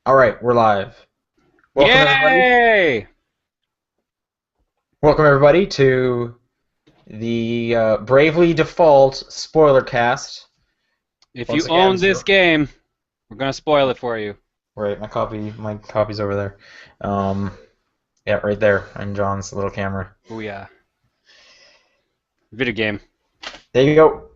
All right, we're live. Welcome everybody. Yay! Welcome everybody to the Bravely Default spoiler cast. If you Once again, own this game, we're gonna spoil it for you. right, my copy's over there. Um, yeah, right there on John's little camera. Oh yeah, video game. There you go.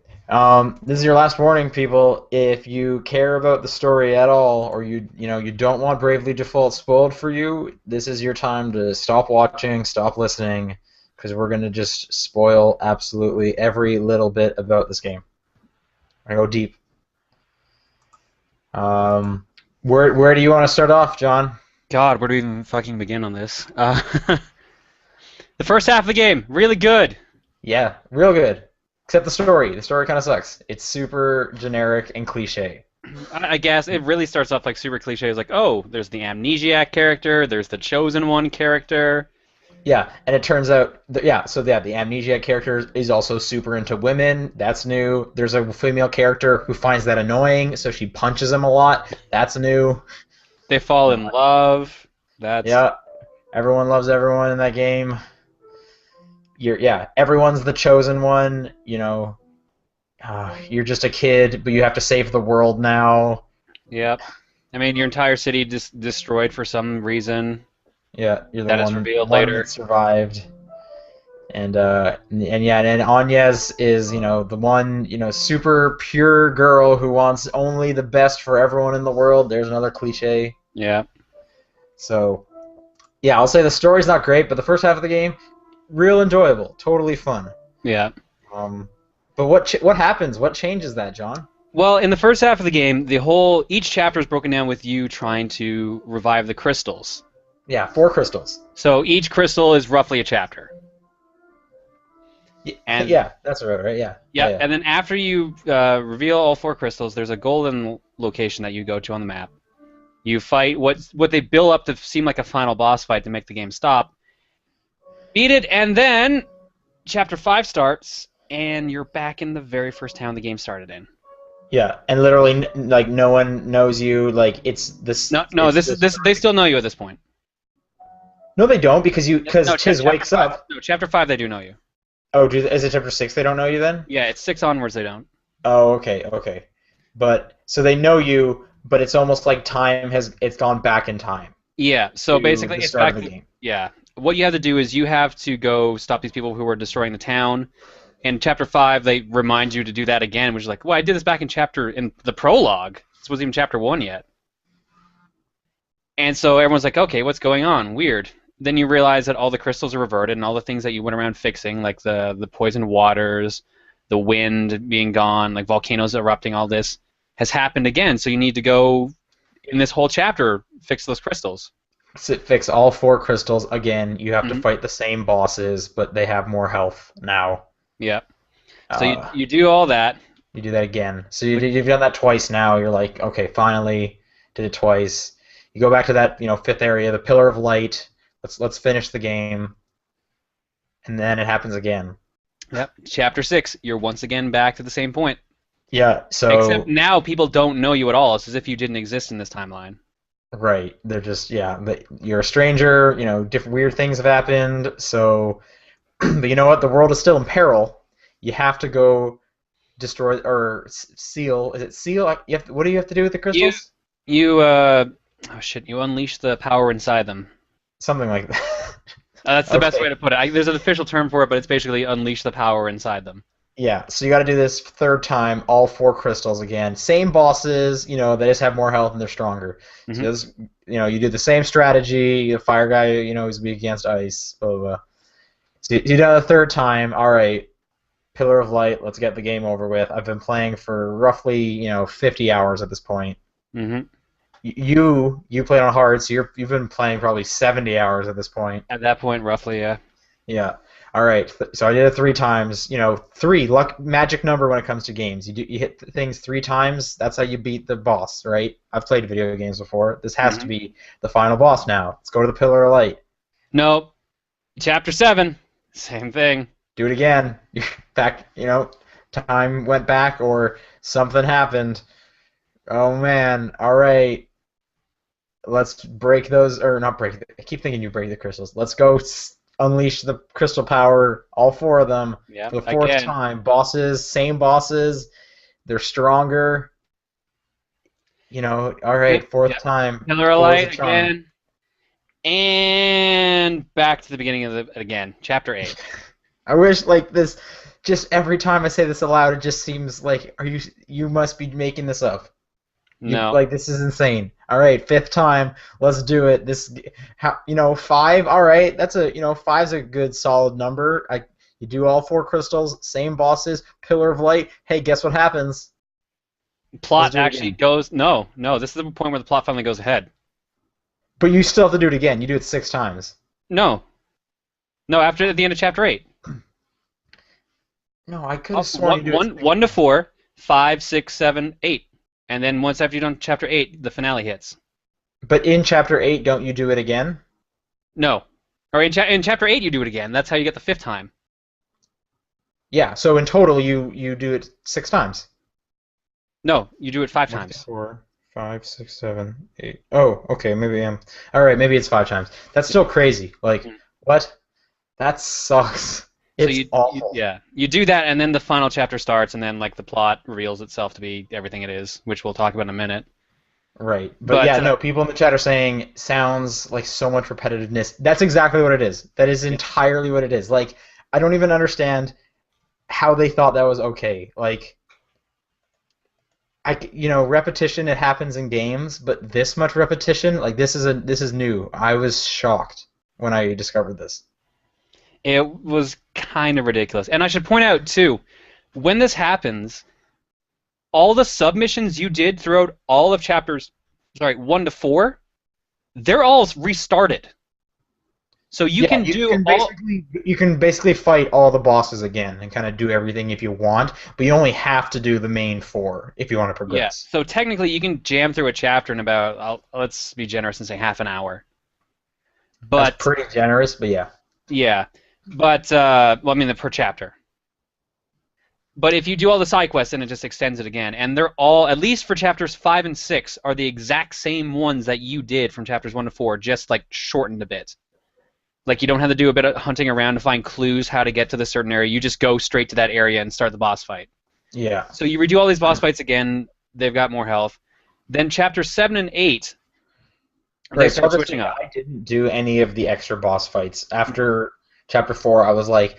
This is your last warning, people. If you care about the story at all, or you don't want Bravely Default spoiled for you, this is your time to stop watching, stop listening, because we're gonna just spoil absolutely every little bit about this game. I go deep. Where do you want to start off, John? God, where do we even fucking begin on this? The first half of the game, really good. Yeah, real good. Except the story. The story kind of sucks. It's super generic and cliche. I guess it really starts off like super cliche. It's like, oh, there's the amnesiac character, there's the chosen one character. Yeah, and it turns out, the amnesia character is also super into women. That's new. There's a female character who finds that annoying, so she punches him a lot. That's new. They fall in love. That's Yeah, everyone loves everyone in that game. Everyone's the chosen one. You're just a kid, but you have to save the world now. yep. I mean, your entire city just destroyed for some reason. Yeah, you're the That is one revealed one later. that survived. And Agnes is, the one, super pure girl who wants only the best for everyone in the world. There's another cliche. Yeah. So, yeah, I'll say the story's not great, but the first half of the game, real enjoyable, totally fun. Yeah. Um, but what happens? What changes that, John? Well, in the first half of the game, each chapter is broken down with you trying to revive the crystals. Yeah, 4 crystals. So each crystal is roughly a chapter. And Yeah, that's right, yeah. yeah, and then after you reveal all 4 crystals, there's a golden location that you go to on the map. You fight what they build up to seem like a final boss fight to make the game stop. Beat it, and then chapter 5 starts, and you're back in the very first town the game started in. Yeah, and literally, like, no one knows you. Like, it's this. No, It's this they still know you at this point. No, they don't because No, Chiz chapter wakes 5. up. No, chapter 5 they do know you. Oh, is it chapter 6? They don't know you then? Yeah, it's 6 onwards they don't. Oh, okay. But so they know you, but it's almost like it's gone back in time Yeah, so to basically the it's start back of the to, game. yeah. What you have to do is you have to go stop these people who are destroying the town. In chapter 5 they remind you to do that again, which is like, well, I did this back in the prologue. This wasn't even chapter 1 yet. And so everyone's like, okay, what's going on? Weird. Then you realize that all the crystals are reverted and all the things that you went around fixing, like the poisoned waters, the wind being gone, like volcanoes erupting, all this has happened again. So you need to go in this whole chapter fix those crystals. Fix all 4 crystals again. You have to Hmm. fight the same bosses, but they have more health now. Yeah. So you Uh, you do all that. you do that again. So But you've done that twice now. You're like, okay, finally, did it twice. You go back to that, fifth area, the Pillar of Light. Let's finish the game, and then it happens again. yep, chapter 6, you're once again back to the same point. Yeah. Except So now people don't know you at all. It's as if you didn't exist in this timeline. right, they're just you're a stranger. Different weird things have happened. So, but you know what? The world is still in peril. You have to go destroy or seal. Is it seal? What do you have to do with the You crystals? you oh shit, you unleash the power inside them. Something like that. That's the best Okay. way to put it. There's an official term for it, but it's basically unleash the power inside them. Yeah, so you got to do this third time, all 4 crystals again. Same bosses, they just have more health and they're stronger. So Hmm. you do the same strategy. The fire guy, is weak against ice. Blah blah blah. So you do that the third time. All right, Pillar of Light. Let's get the game over with. I've been playing for roughly 50 hours at this point. Hmm. You played on hard, so you've been playing probably 70 hours at this point. At that point, roughly, yeah. Yeah. All right. So I did it 3 times. Three luck magic number when it comes to games. You hit things 3 times. That's how you beat the boss, right? I've played video games before. This has to Hmm. be the final boss now. Let's go to the Pillar of Light. Nope. Chapter 7, same thing. Do it again. Back. Time went back or something happened. Oh man. All right. let's break those, or not break. I keep thinking you break the crystals. Let's go unleash the crystal power, all four of them, Yeah, for the fourth again. time. Bosses, same bosses. They're stronger. All Yep, right, fourth yep. time. Killer Four's a Light charm. again. And back to the beginning of the again, chapter 8. I wish like this. Just every time I say this aloud, it just seems like you must be making this up. You No. like this is insane. All right, fifth time. Let's do it. This, five. All right, that's five's a good solid number. You do all four crystals, same bosses, pillar of light. Hey, guess what happens? Let's Plot do it actually again. goes no, no, this is the point where the plot finally goes ahead. But you still have to do it again. You do it six times. No. No, after the end of chapter 8. No, I could have sworn you do it. One to 4, 5, 6, 7, 8. And then once after you've done chapter 8, the finale hits. But in chapter 8, don't you do it again? No. Or in chapter 8 you do it again. That's how you get the 5th time. Yeah. So in total, you do it six times. No, you do it 5 1, times. 4, 5, 6, 7, 8. Oh, okay. Maybe I'm. All right. Maybe it's five times. That's still crazy. Like, what? That sucks. So It's awful. you do that, and then the final chapter starts, and then like the plot reveals itself to be everything it is, which we'll talk about in a minute. Right. But But yeah, no, people in the chat are saying sounds like so much repetitiveness. That's exactly what it is. That is entirely what it is. Like, I don't even understand how they thought that was okay. Like, repetition, it happens in games, but this much repetition, like this is new. I was shocked when I discovered this. it was kind of ridiculous. And I should point out too, when this happens, all the submissions you did throughout all of chapters, 1 to 4, they're all restarted. So you Yeah, can do all. you can basically fight all the bosses again and kind of do everything if you want, but you only have to do the main four if you want to Yeah. progress. So technically, you can jam through a chapter in about, let's be generous and say half an hour. That's But pretty generous, but yeah. yeah, but well, I mean, per chapter. But if you do all the side quests, then it just extends it again, and they're all, at least for chapters 5 and 6, are the exact same ones that you did from chapters 1 to 4, just like shortened a bit. Like you don't have to do a bit of hunting around to find clues how to get to the certain area. You just go straight to that area and start the boss fight. Yeah. So you redo all these boss fights again. They've got more health. Then chapters 7 and 8, they Right, so start switching up. I didn't do any of the extra boss fights. After chapter 4, I was like,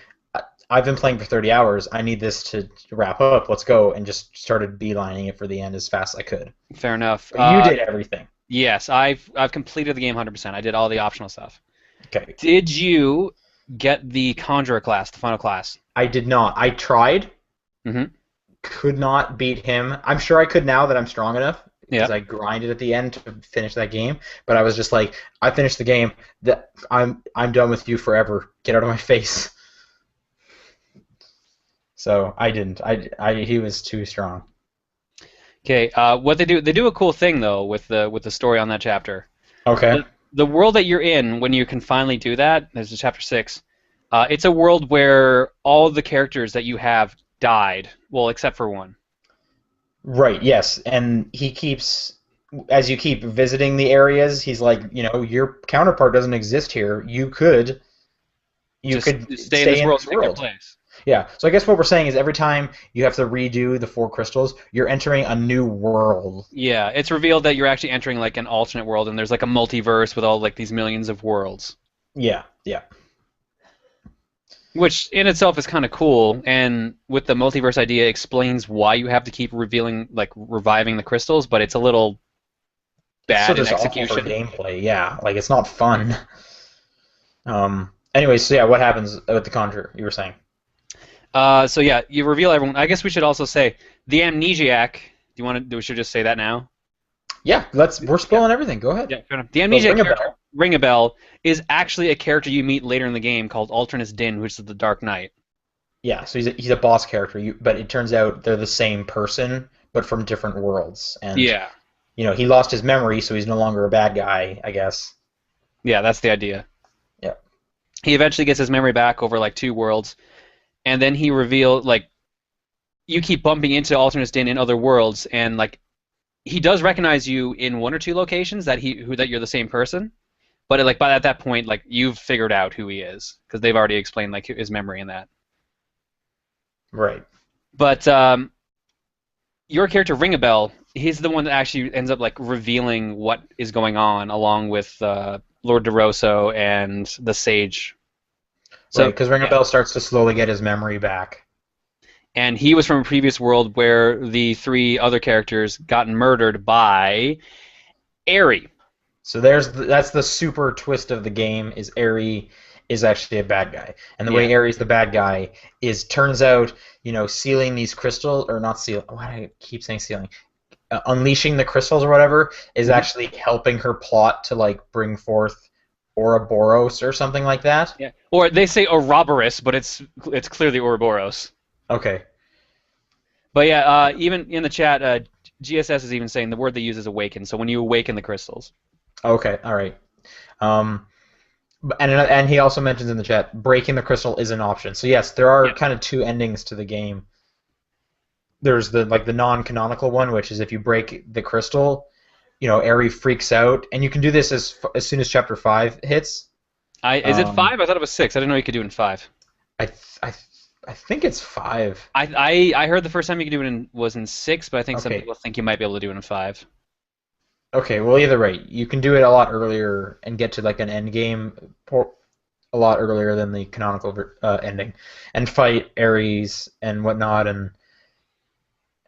I've been playing for 30 hours. I need this to wrap up. Let's go. And just started beelining it for the end as fast as I could. Fair enough. But you did everything. Yes, I've completed the game 100%. I did all the optional stuff. Okay. Did you get the Conjurer class, the final class? I did not. I tried. Mm-hmm. Could not beat him. I'm sure I could now that I'm strong enough because Yeah. I grinded at the end to finish that game. But I was just like, I finished the game. That I'm done with you forever. Get out of my face. So I didn't. He was too strong. Okay. What they do a cool thing though with the story on that chapter. Okay. The world that you're in when you can finally do that, there's chapter 6. It's a world where all the characters that you have died. Well, except for one. Right, yes. And he keeps, as you keep visiting the areas, he's like, your counterpart doesn't exist here. You could Just stay stay in this world, this take their world. place. Yeah. So I guess what we're saying is every time you have to redo the four crystals, you're entering a new world. Yeah, it's revealed that you're actually entering like an alternate world, and there's like a multiverse with all like these millions of worlds. Yeah, yeah. Which in itself is kind of cool, and with the multiverse idea explains why you have to keep reviving the crystals, but it's a little bad So in just awful for execution. gameplay, yeah. Like it's not fun. Anyways, so yeah, what happens with the Conjurer, you were saying? So yeah, you reveal everyone. I guess we should also say the amnesiac. We should just say that now. Yeah, we're spoiling everything. Go ahead. Yeah, fair enough. The amnesiac ring a character, bell. Ring a Bell, is actually a character you meet later in the game called Alternus Din, which is the Dark Knight. Yeah, so he's a boss character, but it turns out they're the same person, but from different worlds. And Yeah. he lost his memory, so he's no longer a bad guy, I guess. Yeah, that's the idea. Yeah. He eventually gets his memory back over like 2 worlds, and then he revealed you keep bumping into Alternus Din in other worlds, and like he does recognize you in one or two locations that you're the same person. But like by at that point, like you've figured out who he is because they've already explained like his memory and that. Right. But your character Ring a Bell, he's the one that actually ends up like revealing what is going on, along with Lord DeRosso and the Sage. Right, So because Ring a yeah, Bell starts to slowly get his memory back. and he was from a previous world where the three other characters got murdered by Aerie. So that's the super twist of the game is Aerie is actually a bad guy. And the Yeah. way Aerie's the bad guy is turns out, sealing these crystals or not seal why do I keep saying sealing? Unleashing the crystals or whatever is Mhm. actually helping her plot to like bring forth Ouroboros or something like that. Yeah. Or they say Ouroboros, but it's clearly Ouroboros. Okay. But yeah, even in the chat, GSS is even saying the word they use is awaken. So when you awaken the crystals. Okay. All right. Um, and he also mentions in the chat breaking the crystal is an option. So yes, there are Yeah. kind of two endings to the game. There's the non-canonical one, which is if you break the crystal, Aerie freaks out, and you can do this as soon as chapter 5 hits. Is it Um, 5? I thought it was 6. I didn't know you could do it in 5. I th- I th- I think it's 5. I heard the first time you could do it was in 6, but I think some Okay. people think you might be able to do it in 5. Okay. Well, either way, you can do it a lot earlier and get to like an end game a lot earlier than the canonical ending, and fight Ares and whatnot, and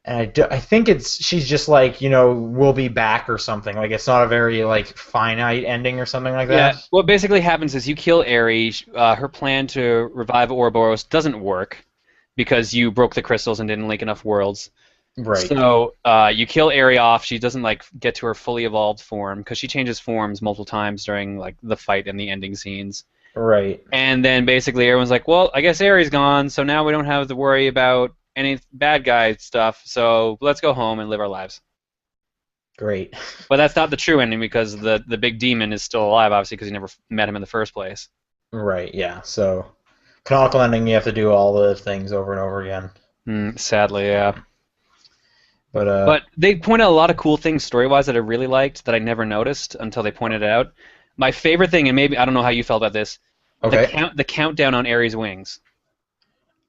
I think she's just like we'll be back or something. Like it's not a very like finite ending or something like Yeah, that. what basically happens is you kill Ares. Her plan to revive Ouroboros doesn't work because you broke the crystals and didn't link enough worlds. Right. So you kill Aerie off. She doesn't like get to her fully evolved form because she changes forms multiple times during like the fight and the ending scenes. Right. And then basically everyone's like, well, I guess Aerie's gone, so now we don't have to worry about any bad guy stuff. So let's go home and live our lives. Great. But that's not the true ending because the big demon is still alive, obviously, because you never met him in the first place. Right. Yeah. So canonical ending, you have to do all the things over and over again. Sadly, yeah. But But they point out a lot of cool things story-wise that I really liked that I never noticed until they pointed it out. My favorite thing, and maybe I don't know how you felt about this, okay. the countdown on Ares' wings.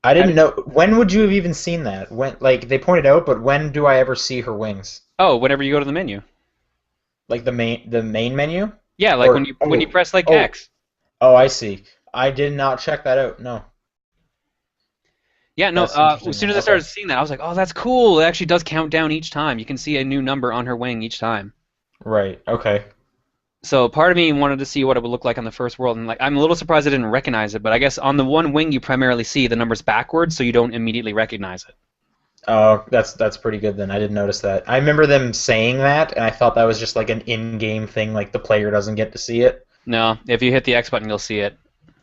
I Have didn't know. When would you have even seen that? When, like, they pointed out, but when do I ever see her wings? Oh, whenever you go to the menu. Like the main menu? Yeah, like Or when you press like oh X. oh I see. I did not check that out. No, Yeah, no. that's As interesting soon then. as I Okay. started seeing that, I was like, "Oh, that's cool! It actually does count down each time. You can see a new number on her wing each time." Right. Okay. So part of me wanted to see what it would look like on the first world, and like I'm a little surprised I didn't recognize it. But I guess on the one wing you primarily see the numbers backwards, so you don't immediately recognize it. Oh, that's pretty good then. I didn't notice that. I remember them saying that, and I thought that was just like an in-game thing, like the player doesn't get to see it. No, if you hit the X button, you'll see it.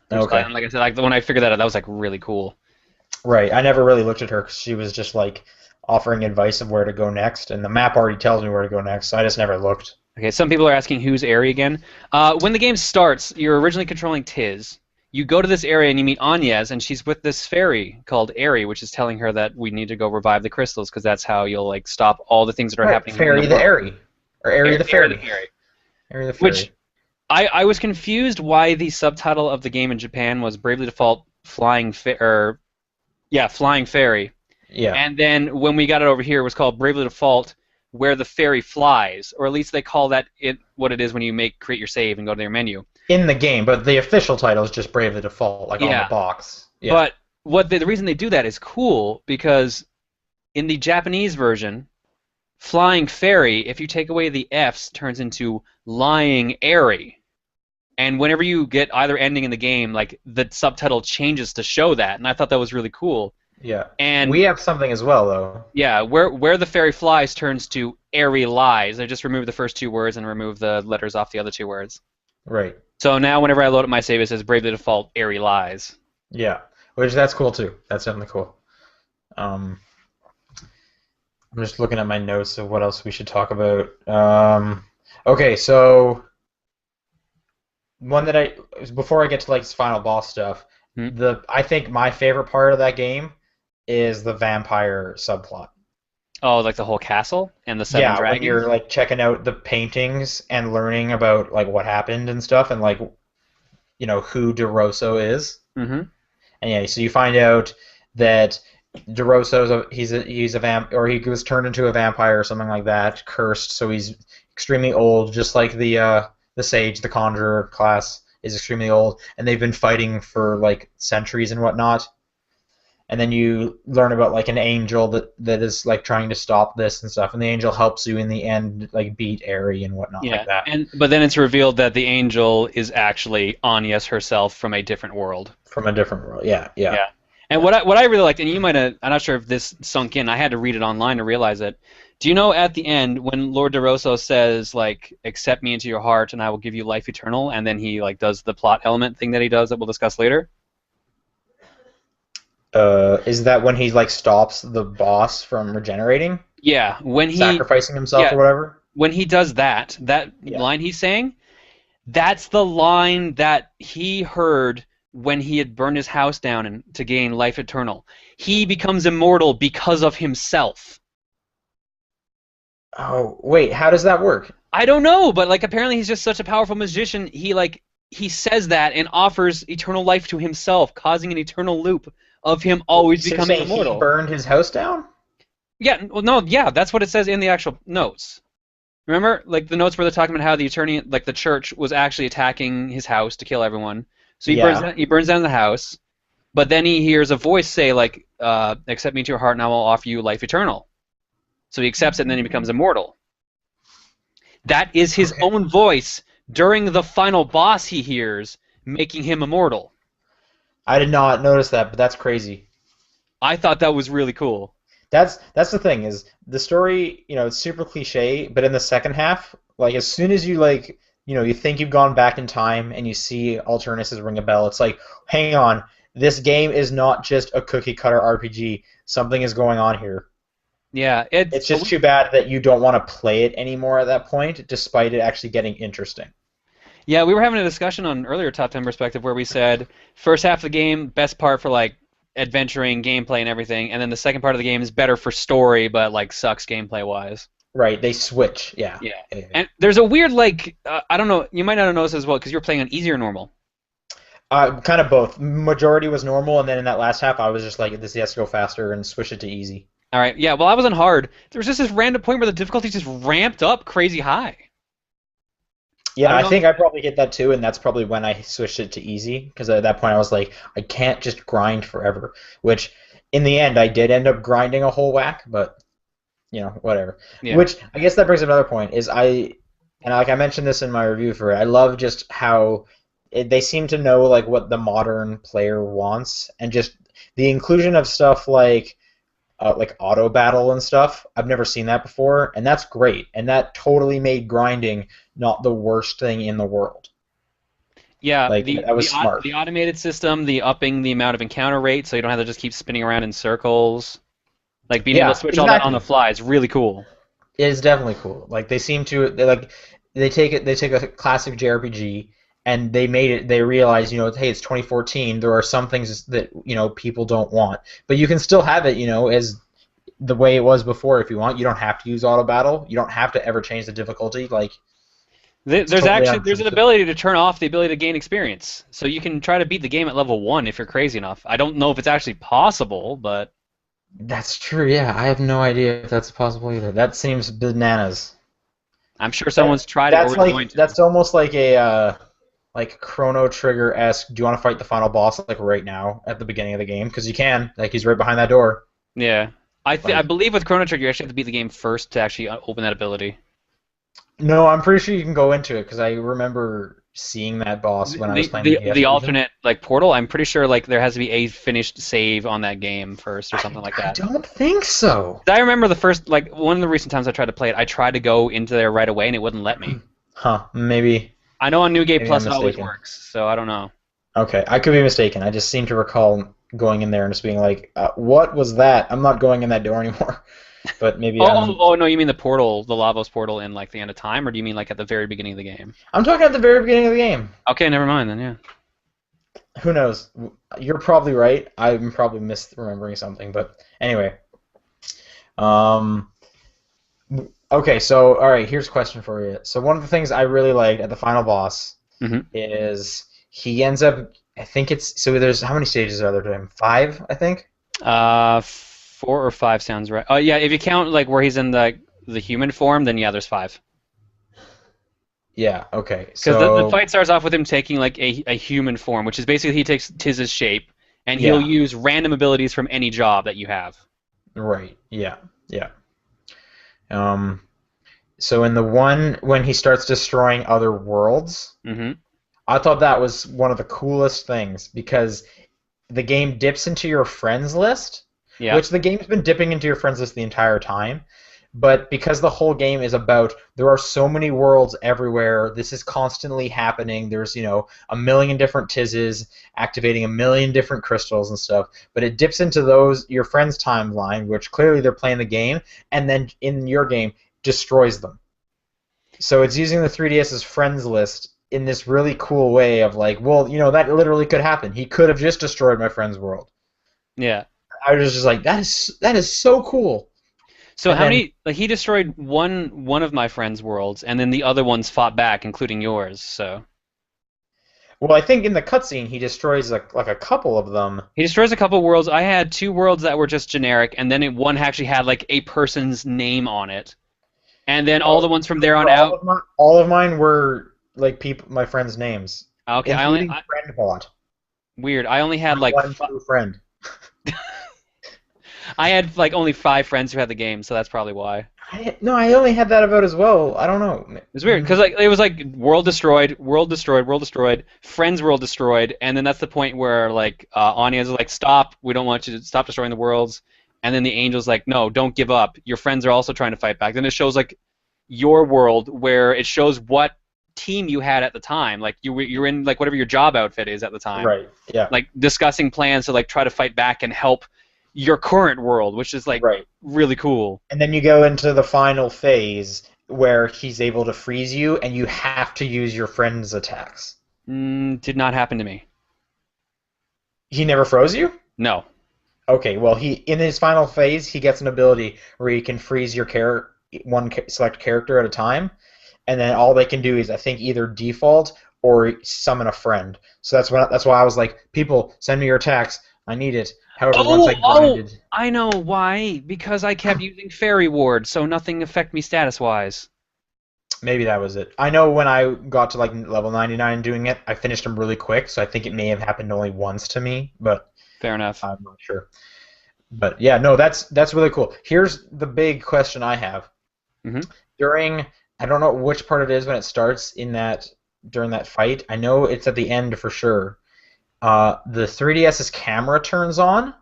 Which, Okay. like I said, like when I figured that out, that was like really cool. Right. I never really looked at her because she was just like offering advice of where to go next, and the map already tells me where to go next, so I just never looked. Okay, some people are asking who's Aerie again. When the game starts, you're originally controlling Tiz. You go to this area and you meet Anyez, and she's with this fairy called Aerie, which is telling her that we need to go revive the crystals because that's how you'll like stop all the things that are Right. happening in the Fairy the world. Airy. Or Airy the Aerie the Fairy. Fairy. Airy the Which Fairy. I was confused why the subtitle of the game in Japan was Bravely Default Flying Fairy. Yeah. And then when we got it over here, it was called Bravely Default, where the fairy flies, or at least they call that it what it is when you create your save and go to their menu. In the game, but the official title is just Brave the Default, like on the Yeah, box. Yeah. but the reason they do that is cool because in the Japanese version, Flying Fairy, if you take away the F's, turns into Lying Airy. And whenever you get either ending in the game, like the subtitle changes to show that, and I thought that was really cool. Yeah. And We have something as well, though. yeah, where the fairy flies turns to airy lies. They just remove the first two words and remove the letters off the other two words. Right. So now whenever I load up my save, it says Brave the Default airy lies. Yeah. Which that's cool too. That's definitely cool. Um, I'm just looking at my notes of what else we should talk about. Okay, so one that I before I get to like this final boss stuff, Hmm? I think my favorite part of that game is the vampire subplot. Oh, like the whole castle and the seven Yeah, when you're dragons. like checking out the paintings and learning about like what happened and stuff, and like who DeRosso is. Mm-hmm. And yeah, so you find out that DeRosso's he's a vamp, or he was turned into a vampire or something like that, cursed. So he's extremely old, just like the sage, the conjurer class is extremely old, and they've been fighting for like centuries and whatnot. And then you learn about like an angel that is like trying to stop this and stuff, and the angel helps you in the end, like beat Aerie and whatnot like Yeah, that and but then it's revealed that the angel is actually Anya's herself from a different world. from a different world. Yeah, yeah, Yeah. And yeah. what I really liked, and you might have, I'm not sure if this sunk in. I had to read it online to realize it. Do you know at the end when Lord DeRosso says like, "Accept me into your heart, and I will give you life eternal," and then he like does the plot element thing that he does that we'll discuss later? Is that when he like stops the boss from regenerating, Yeah, sacrificing himself yeah or whatever? when he does that Yeah. line he's saying, that's the line that he heard when he had burned his house down and to gain life eternal. He becomes immortal because of himself. Oh, wait, how does that work? I don't know, but like apparently he's just such a powerful magician. He says that and offers eternal life to himself, causing an eternal loop of him always So you're becoming saying he immortal. burned his house down? Yeah, well, no, yeah, that's what it says in the actual notes. Remember, like the notes where they're talking about how the attorney, like the church, was actually attacking his house to kill everyone. So Yeah. he burns down the house, but then he hears a voice say like, "Accept me to your heart, and I will offer you life eternal." So he accepts it, and then he becomes immortal. That is his Okay. own voice during the final boss he hears, making him immortal. I did not notice that, but that's crazy. I thought that was really cool. That's the thing is the story, it's super cliche, but in the second half, like as soon as you like, you think you've gone back in time and you see Alternus ring a bell, it's like, hang on, this game is not just a cookie cutter RPG. Something is going on here. Yeah, It's just too bad that you don't want to play it anymore at that point, despite it actually getting interesting. yeah, we were having a discussion on earlier Top 10 Perspective where we said first half of the game, best part for like adventuring, gameplay, and everything, and then the second part of the game is better for story, but like sucks gameplay wise. Right, they switch. Yeah. Yeah. Yeah, yeah. And there's a weird like I don't know, you might not have noticed as well because you're playing on easy or normal. Kind of both. Majority was normal, and then in that last half, I was just like, this has to go faster and switch it to easy. All right. Yeah. Well, I was on hard. There was just this random point where the difficulty just ramped up crazy high. I Yeah, don't I know. think I probably hit that too, and that's probably when I switched it to easy, because at that point I was like, I can't just grind forever. Which, in the end, I did end up grinding a whole whack, but whatever. Yeah. Which I guess that brings up another point is and like I mentioned this in my review for it, I love just how they seem to know like what the modern player wants, and just the inclusion of stuff like auto battle and stuff. I've never seen that before, and that's great. And that totally made grinding not the worst thing in the world. Yeah. Like that was smart. The automated system, the upping the amount of encounter rate, so you don't have to just keep spinning around in circles. Like being able to Yeah, switch all that on the exactly. fly is really cool. It is definitely cool. Like they seem to they take a classic JRPG and they made it they realize, hey, it's 2014, there are some things that, people don't want. But you can still have it, as the way it was before if you want. You don't have to use auto battle. You don't have to ever change the difficulty. Like it's totally There's an unobtrusive. ability to turn off the ability to gain experience, so you can try to beat the game at level 1 if you're crazy enough. I don't know if it's actually possible, but That's true. Yeah, I have no idea if that's possible either. That seems bananas. I'm sure That someone's tried it or that's is going like to. that's almost like a like Chrono Trigger esque. Do you want to fight the final boss like right now at the beginning of the game? Because you can. Like he's right behind that door. Yeah. I Like believe with Chrono Trigger you actually have to beat the game first to actually open that ability. no, I'm pretty sure you can go into it because I remember seeing that boss when I was playing the DS The version. alternate like portal, I'm pretty sure like there has to be a finished save on that game first or something like I that. don't think so. I remember the first like one of the recent times I tried to play it, I tried to go into there right away and it wouldn't let me. Huh? I know on New Game Maybe I'm Plus it always mistaken. works, so I don't know. Okay, I could be mistaken. I just seem to recall going in there and just being like, "What was that? I'm not going in that door anymore." But maybe Oh no, you mean the portal, the Lavos portal in like the end of time, or do you mean like at the very beginning of the game? I'm talking at the very beginning of the game. Okay, never mind then. Yeah. Who knows? You're probably right. I'm probably misremembering something, but anyway. Okay, so all right, here's a question for you. So one of the things I really liked at the final boss Hmm. is he ends up. I think it's so. There's how many stages are there to him? Five, I think. 4 or 5 sounds right. Oh yeah, if you count like where he's in the human form, then yeah, there's 5. Yeah. Okay. Because the So fight starts off with him taking like a human form, which is basically he takes Tiz's shape, and he'll yeah. use random abilities from any job that you have. Right. Yeah. Yeah. Um. So in the one when he starts destroying other worlds, Hmm. I thought that was one of the coolest things because the game dips into your friends list, Yeah. which the game's been dipping into your friends list the entire time. But because the whole game is about there are so many worlds everywhere, this is constantly happening. There's, a million different tizzes activating a million different crystals and stuff. But it dips into those your friends' timeline, which clearly they're playing the game, and then in your game destroys them. So it's using the 3DS's friends list in this really cool way of like, well, that literally could happen. He could have just destroyed my friend's world. Yeah. I was just like, that is so cool. So And how then, many like he destroyed one of my friend's worlds, and then the other ones fought back, including yours. So well, I think in the cutscene he destroys like a couple of them. he destroys a couple worlds. I had 2 worlds that were just generic, and then one actually had like a person's name on it. And then all Oh, the ones from there on for out. all of mine were like people, my friends' names, Okay, including Friendbot, weird. I only had my like one true friend. I had like only 5 friends who had the game, so that's probably why. No, I only had that about as well. I don't know. It's weird because like it was like world destroyed, world destroyed, world destroyed, friends world destroyed, and then that's the point where like Anya's like, stop, we don't want you to stop destroying the worlds, and then the angel's like, no, don't give up. Your friends are also trying to fight back. Then it shows like your world where it shows what team you had at the time, like you're in like whatever your job outfit is at the time, Right. Yeah. like discussing plans to like try to fight back and help your current world, which is like Right. really cool. And then you go into the final phase where he's able to freeze you, and you have to use your friend's attacks. Did not happen to me. He never froze you? No. Okay, well, he in his final phase, he gets an ability where he can freeze your select character at a time, and then all they can do is I think either default or summon a friend. So that's why I was like, people, send me your attacks. I need it. However, once I Oh, grinded, I know why. Because I kept using Fairy Ward, so nothing affect me status-wise. maybe that was it. I know when I got to like level 99 doing it, I finished him really quick, so I think it may have happened only once to me, but Fair enough. I'm not sure. But yeah, no, that's really cool. Here's the big question I have. Hmm. During I don't know which part it is when it starts in that during that fight. I know it's at the end for sure. The 3DS's camera turns on,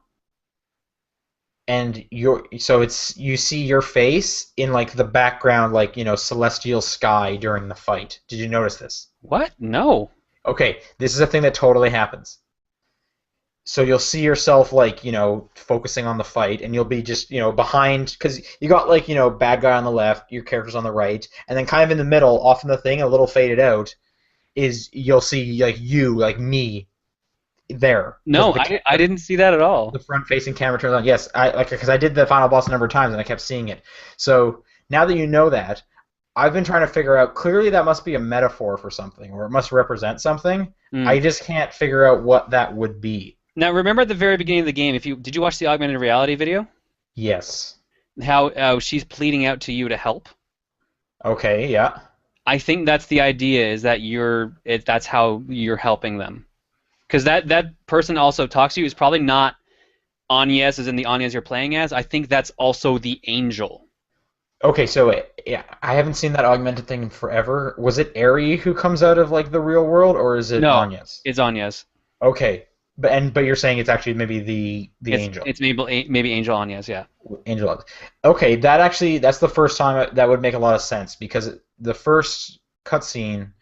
and you see your face in like the background, like celestial sky during the fight. Did you notice this? What? No. Okay, this is a thing that totally happens. So you'll see yourself like focusing on the fight, and you'll be just behind because you got like bad guy on the left, your character's on the right, and then kind of in the middle, off in the thing, a little faded out, is you'll see like you, like me, there because No, I didn't see that at the all. front facing camera turns on. Yes, I like because I did the final boss a number of times and I kept seeing it. So now that you know that, I've been trying to figure out. Clearly, that must be a metaphor for something, or it must represent something. I Mm. just can't figure out what that would be. Now, remember at the very beginning of the game, if you did you watch the augmented reality video? Yes. How she's pleading out to you to help? Okay. Yeah. I think that's the idea, is that that's how you're helping them. Because that person also talks to you is probably not Agnes as in the Agnes you're playing as. I think that's also the angel. Okay, so yeah, I haven't seen that augmented thing in forever. Was it Eri who comes out of like the real world, or is it No, Anya's? it's Agnes. Okay, but you're saying it's actually maybe the angel, It's maybe Angel Agnes, yeah. angel. Okay, that's the first time that would make a lot of sense because the first cutscene,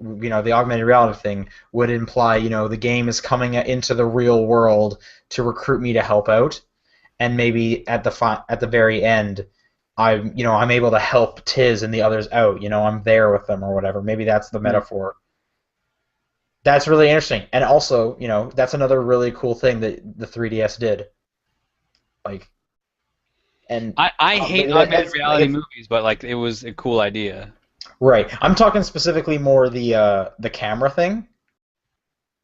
the augmented reality thing would imply the game is coming into the real world to recruit me to help out, and maybe at the very end. I'm able to help Tiz and the others out. I'm there with them or whatever. Maybe that's the Hmm. metaphor. That's really interesting. And also, that's another really cool thing that the 3DS did. Like, And I hate maybe augmented it's like reality it's movies, but like it was a cool idea. right. I'm talking specifically more the camera thing.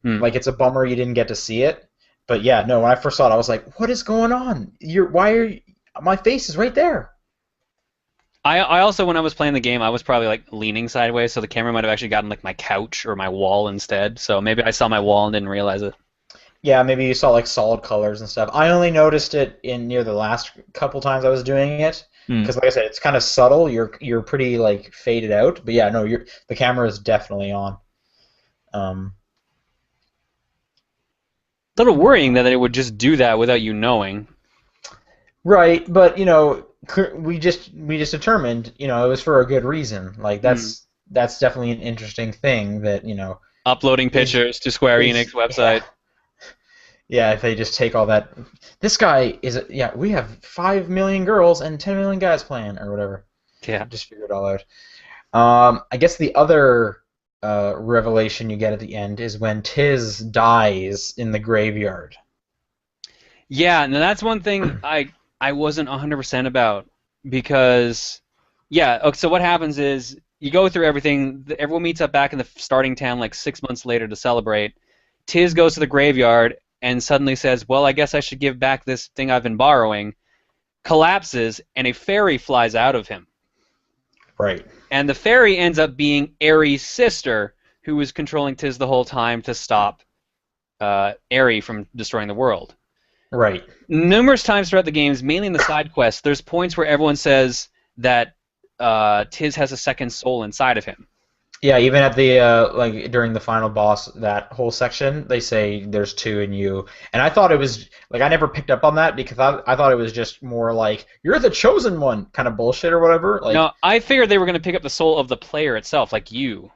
Hmm. Like it's a bummer you didn't get to see it. But yeah, no, when I first saw it, I was like, "What is going on? Why are you, my face is right there." I also when I was playing the game, I was probably like leaning sideways, so the camera might have actually gotten like my couch or my wall instead. So maybe I saw my wall and didn't realize it. Yeah, maybe you saw like solid colors and stuff. I only noticed it in near the last couple times I was doing it Hmm. because, like I said, it's kind of subtle. You're pretty like faded out, but yeah, no, the camera is definitely on. Um, A little worrying that it would just do that without you knowing. right, but we just determined it was for a good reason. Like Hmm. that's definitely an interesting thing that Uploading is pictures to Square Enix yeah. website. Yeah, if they just take all that, this guy is yeah. We have 5 million girls and 10 million guys playing or whatever. Yeah. Just figure it all out. I guess the other revelation you get at the end is when Tiz dies in the graveyard. Yeah, and that's one thing I wasn't 100% about because yeah, okay, so what happens is you go through everything, everyone meets up back in the starting town like 6 months later to celebrate. Tiz goes to the graveyard and suddenly says, "Well, I guess I should give back this thing I've been borrowing." Collapses and a fairy flies out of him. Right. And the fairy ends up being Ares' sister, who was controlling Tiz the whole time to stop Ares from destroying the world. Right. Numerous times throughout the games, mainly in the side quests, there's points where everyone says that Tiz has a second soul inside of him. Yeah, even at the like during the final boss, that whole section, they say there's two in you, and I thought it was like I never picked up on that because I thought it was just more like you're the chosen one kind of bullshit or whatever. No, Like, I figured they were going to pick up the soul of the player itself, like you.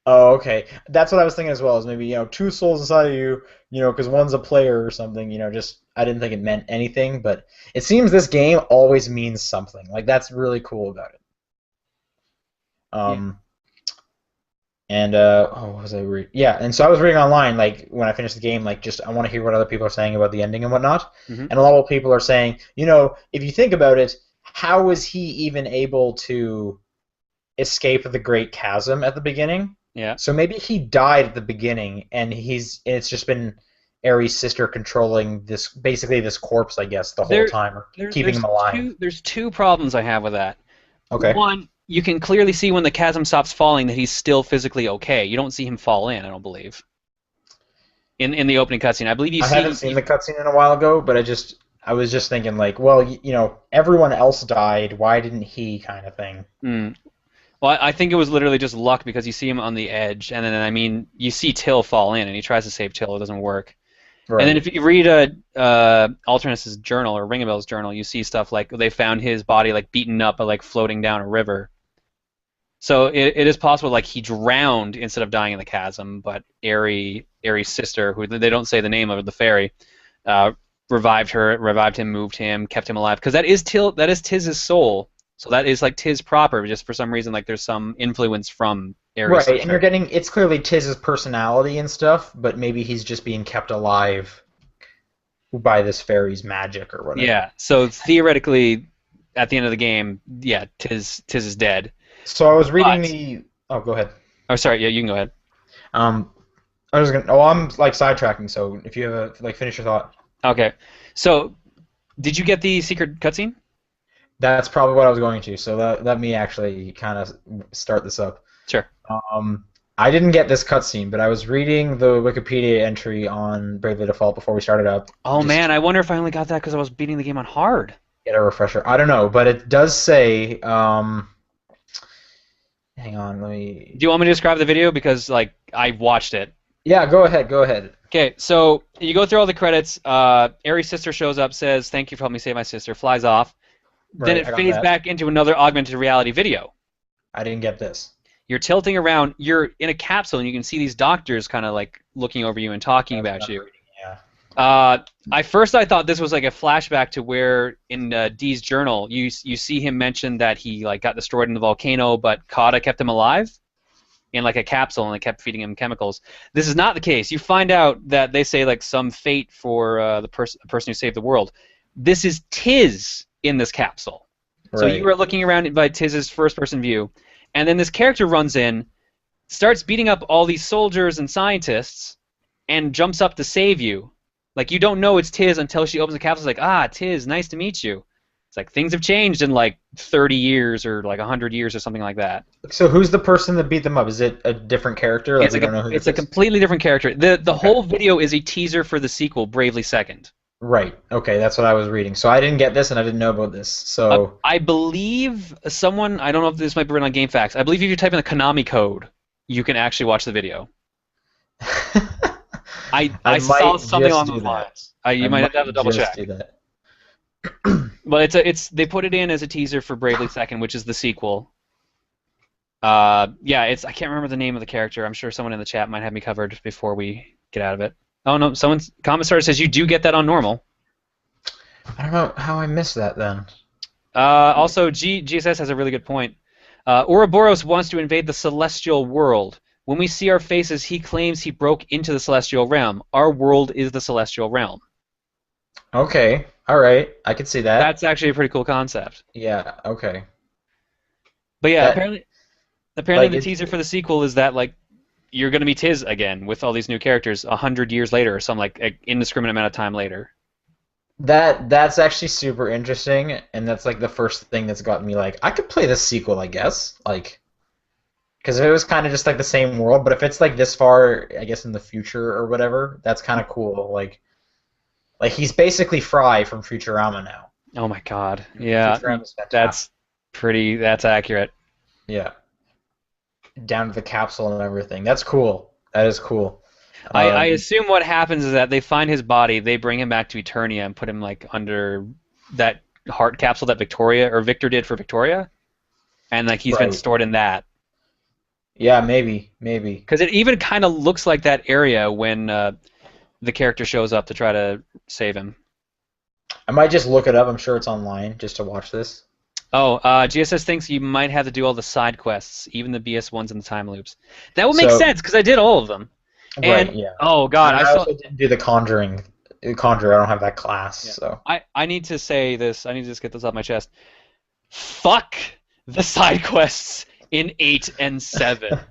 oh, okay, that's what I was thinking as well. Is maybe two souls inside of you, because one's a player or something. Just I didn't think it meant anything, but it seems this game always means something. Like that's really cool about it. Yeah. Um, And what was I reading? Yeah, and so I was reading online, like when I finished the game, like just I want to hear what other people are saying about the ending and whatnot. Hmm. And a lot of people are saying, if you think about it, how was he even able to escape the Great Chasm at the beginning? Yeah. So maybe he died at the beginning, and it's just been Ares' sister controlling basically this corpse, I guess, the whole There, time, or there, keeping him alive. there's two problems I have with that. Okay. One, you can clearly see when the chasm stops falling that he's still physically okay. You don't see him fall in, I don't believe. In the opening cutscene, I believe you I haven't see. seen the cutscene in a while ago, but I was just thinking like, well, everyone else died. Why didn't he? Kind of thing. Mm, well, I think it was literally just luck because you see him on the edge, and then I mean you see Till fall in, and he tries to save Till, it doesn't work. And then Right. if you read Alternus's journal or Ringabel's journal, you see stuff like they found his body like beaten up but like floating down a river. So it is possible like he drowned instead of dying in the chasm, but Ares' sister, who they don't say the name of, the fairy, uh, revived him, moved him, kept him alive. Because that is Tiz's soul. So that is like Tiz proper. Just for some reason, like there's some influence from Ares' Right, and you're sister. getting it's clearly Tiz's personality and stuff, but maybe he's just being kept alive by this fairy's magic or whatever. Yeah. So theoretically, at the end of the game, yeah, Tiz is dead. So I was reading But the. Oh, go ahead. oh, sorry. Yeah, you can go ahead. Um, I was gonna. Oh, I'm like sidetracking. So if you have finish your thought. Okay. So did you get the secret cutscene? That's probably what I was going to. So let me actually kind of start this up. Sure. Um, I didn't get this cutscene, but I was reading the Wikipedia entry on Bravely Default before we started up. Oh Just man, I wonder if I only got that because I was beating the game on hard. get a refresher. I don't know, but it does say. Hang on, let me. Do you want me to describe the video because like I watched it? Yeah, go ahead. Go ahead. Okay, so you go through all the credits. Ares' sister shows up, says, "Thank you for helping me save my sister," flies off. Then Right, it I got fades that. back into another augmented reality video. I didn't get this. You're tilting around. You're in a capsule, and you can see these doctors kind of like looking over you and talking That's what about I'm you. reading. Yeah. I thought this was like a flashback to where in Dee's journal you see him mention that he like got destroyed in the volcano, but Kata kept him alive in like a capsule and they kept feeding him chemicals. This is not the case. You find out that they say like some fate for the person who saved the world. This is Tiz in this capsule. So you Right. are looking around by Tiz's first-person view, and then this character runs in, starts beating up all these soldiers and scientists, and jumps up to save you. Like, you don't know it's Tiz until she opens the capsule. It's like, ah, Tiz, nice to meet you. It's like things have changed in like 30 years or like 100 years or something like that. So who's the person that beat them up? Is it a different character? Like we don't know who It's this a is. completely different character. The Okay. whole video is a teaser for the sequel, Bravely Second. Right. Okay, that's what I was reading. So I didn't get this and I didn't know about this. So I believe someone, I don't know if this might be written on GameFAQs, I believe if you type in the Konami code, you can actually watch the video. I I saw might something just along do those that. lines. I You might have to might double just check. do that. But they put it in as a teaser for Bravely Second, which is the sequel. Yeah, I can't remember the name of the character. I'm sure someone in the chat might have me covered before we get out of it. Oh no, someone's comment starter says you do get that on normal. I don't know how I missed that then. Also, GSS has a really good point. Ouroboros wants to invade the celestial world. When we see our faces, he claims he broke into the celestial realm. Our world is the celestial realm. Okay. All right. I could see that. That's actually a pretty cool concept. Yeah. Okay. But yeah, That apparently like the teaser for the sequel is that like you're gonna be Tiz again with all these new characters 100 years later or some like indiscriminate amount of time later. that's actually super interesting, and that's like the first thing that's gotten me like I could play this sequel, I guess. Like, because if it was kind of just like the same world, but if it's like this far, I guess in the future or whatever, that's kind of cool. Like he's basically Fry from Futurama now. Oh my God. Yeah, Futurama's fantastic. that's that's accurate. Yeah, down to the capsule and everything. That's cool. That is cool. I Um, assume what happens is that they find his body, they bring him back to Eternia and put him like under that heart capsule that Victoria or Victor did for Victoria, and like he's been right. stored in that. Yeah, maybe. Because it even kind of looks like that area when the character shows up to try to save him. I might just look it up. I'm sure it's online just to watch this. Oh, GSS thinks you might have to do all the side quests, even the BS ones and the time loops. That would make So, sense because I did all of them. right, And yeah. oh God, And I I saw. also didn't do the Conjuring. Conjure, I don't have that class, Yeah. so. I need to say this. I need to just get this off my chest. Fuck the side quests in 8 and 7.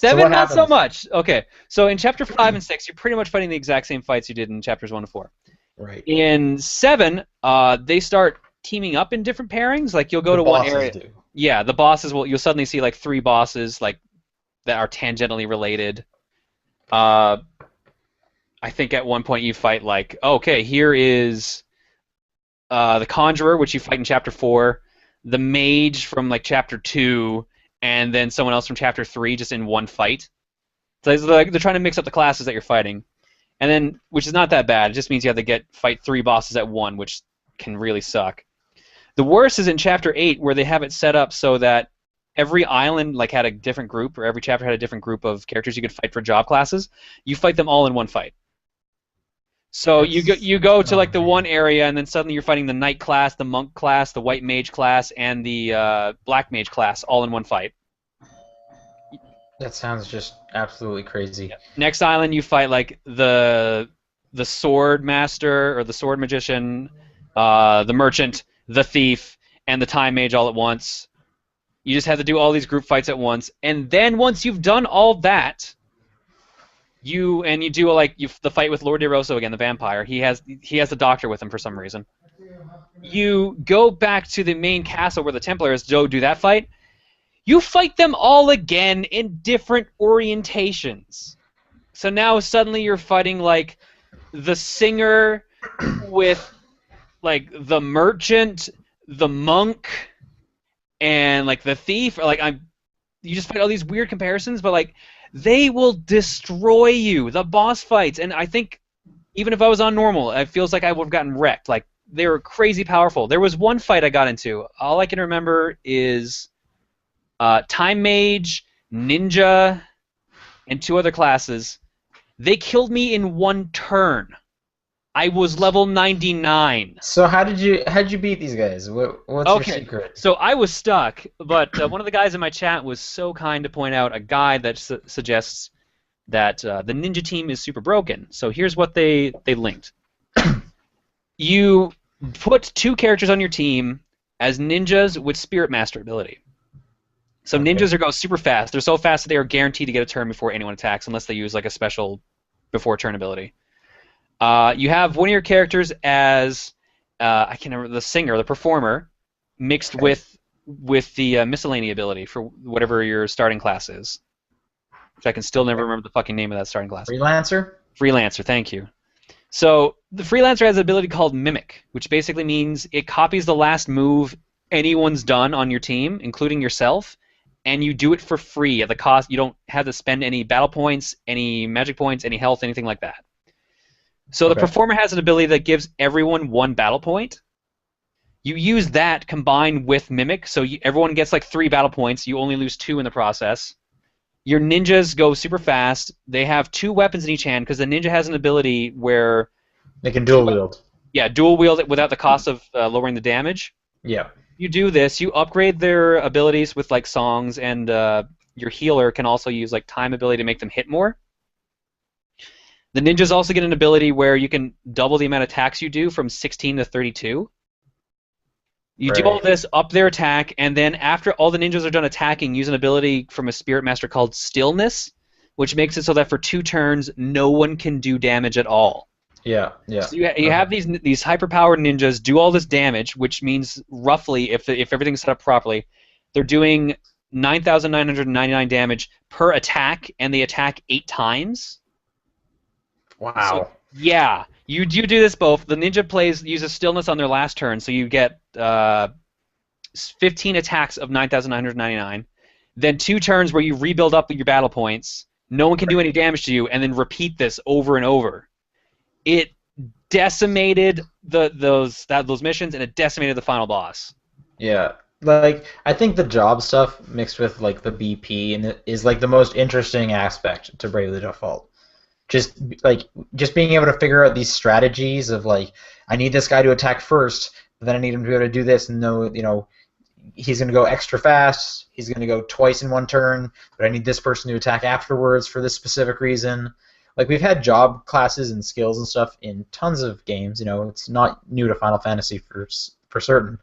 So 7, what not so happens? much. Okay, so in chapter 5 and 6, you're pretty much fighting the exact same fights you did in chapters 1 to 4. Right. In 7, they start teaming up in different pairings. Like you'll go The to one bosses area. do. Yeah, the bosses will. You'll suddenly see like 3 bosses like that are tangentially related. Uh, I think at one point you fight like, okay, here is the Conjurer, which you fight in chapter 4, the Mage from like chapter 2, and then someone else from chapter 3, just in one fight. So it's like they're trying to mix up the classes that you're fighting, and then which is not that bad. It just means you have to fight 3 bosses at one, which can really suck. The worst is in chapter 8, where they have it set up so that every island like had a different group, or every chapter had a different group of characters you could fight for job classes. You fight them all in one fight. So you go to Oh like the one man, area, and then suddenly you're fighting the knight class, the monk class, the white mage class, and the black mage class all in one fight. that sounds just absolutely crazy. Next island, you fight like the sword master or the sword magician, the merchant, the thief, and the time mage all at once. You just have to do all these group fights at once, and then once you've done all that, you do like the fight with Lord DeRosso again, the vampire. He has the doctor with him for some reason. You go back to the main castle where the Templars do that fight. You fight them all again in different orientations. So now suddenly you're fighting like the singer with like the merchant, the monk, and like the thief. Or like you just fight all these weird comparisons, but like they will destroy you. The boss fights, and I think even if I was on normal, it feels like I would have gotten wrecked. Like they were crazy powerful. There was one fight I got into. All I can remember is Time Mage, Ninja, and 2 other classes. They killed me in 1 turn. I was level 99. So how'd you beat these guys? What's your Okay, secret? so I was stuck, but one of the guys in my chat was so kind to point out a guide that suggests that the ninja team is super broken. So here's what they linked. You Put 2 characters on your team as ninjas with Spirit Master ability. So Okay. ninjas are go super fast. They're so fast that they are guaranteed to get a turn before anyone attacks, unless they use like a special before turn ability. You have one of your characters as I can't remember the singer, the performer, mixed Okay. with the miscellany ability for whatever your starting class is, which I can still never Okay. remember the fucking name of that starting class. Freelancer. Freelancer, thank you. So the Freelancer has an ability called Mimic, which basically means it copies the last move anyone's done on your team, including yourself, and you do it for free at the cost. You don't have to spend any battle points, any magic points, any health, anything like that. So the Okay. performer has an ability that gives everyone 1 battle point. You use that combined with Mimic, so everyone gets like 3 battle points. You only lose 2 in the process. Your ninjas go super fast. They have 2 weapons in each hand because the ninja has an ability where They can two, dual wield. yeah, dual wield it without the cost of lowering the damage. Yeah. You do this, you upgrade their abilities with like songs, and your healer can also use like time ability to make them hit more. The ninjas also get an ability where you can double the amount of attacks you do from 16 to 32. You do all Right. this, up their attack, and then after all the ninjas are done attacking, use an ability from a Spirit Master called Stillness, which makes it so that for 2 turns, no one can do damage at all. Yeah. Yeah. So you Okay. have these hyper-powered ninjas do all this damage, which means roughly, if everything's set up properly, they're doing 9,999 damage per attack, and they attack 8 times. So Wow. yeah, you do this both. The ninja uses stillness on their last turn, so you get 15 attacks of 9,999. Then 2 turns where you rebuild up your battle points. No one can do any damage to you, and then repeat this over and over. It decimated those missions, and it decimated the final boss. Yeah. Like I think the job stuff mixed with like the BP and is like the most interesting aspect to Bravely Default. Just like just being able to figure out these strategies of like I need this guy to attack first, but then I need him to be able to do this and know he's going to go extra fast. He's going to go twice in one turn, but I need this person to attack afterwards for this specific reason. Like we've had job classes and skills and stuff in tons of games. It's not new to Final Fantasy for certain,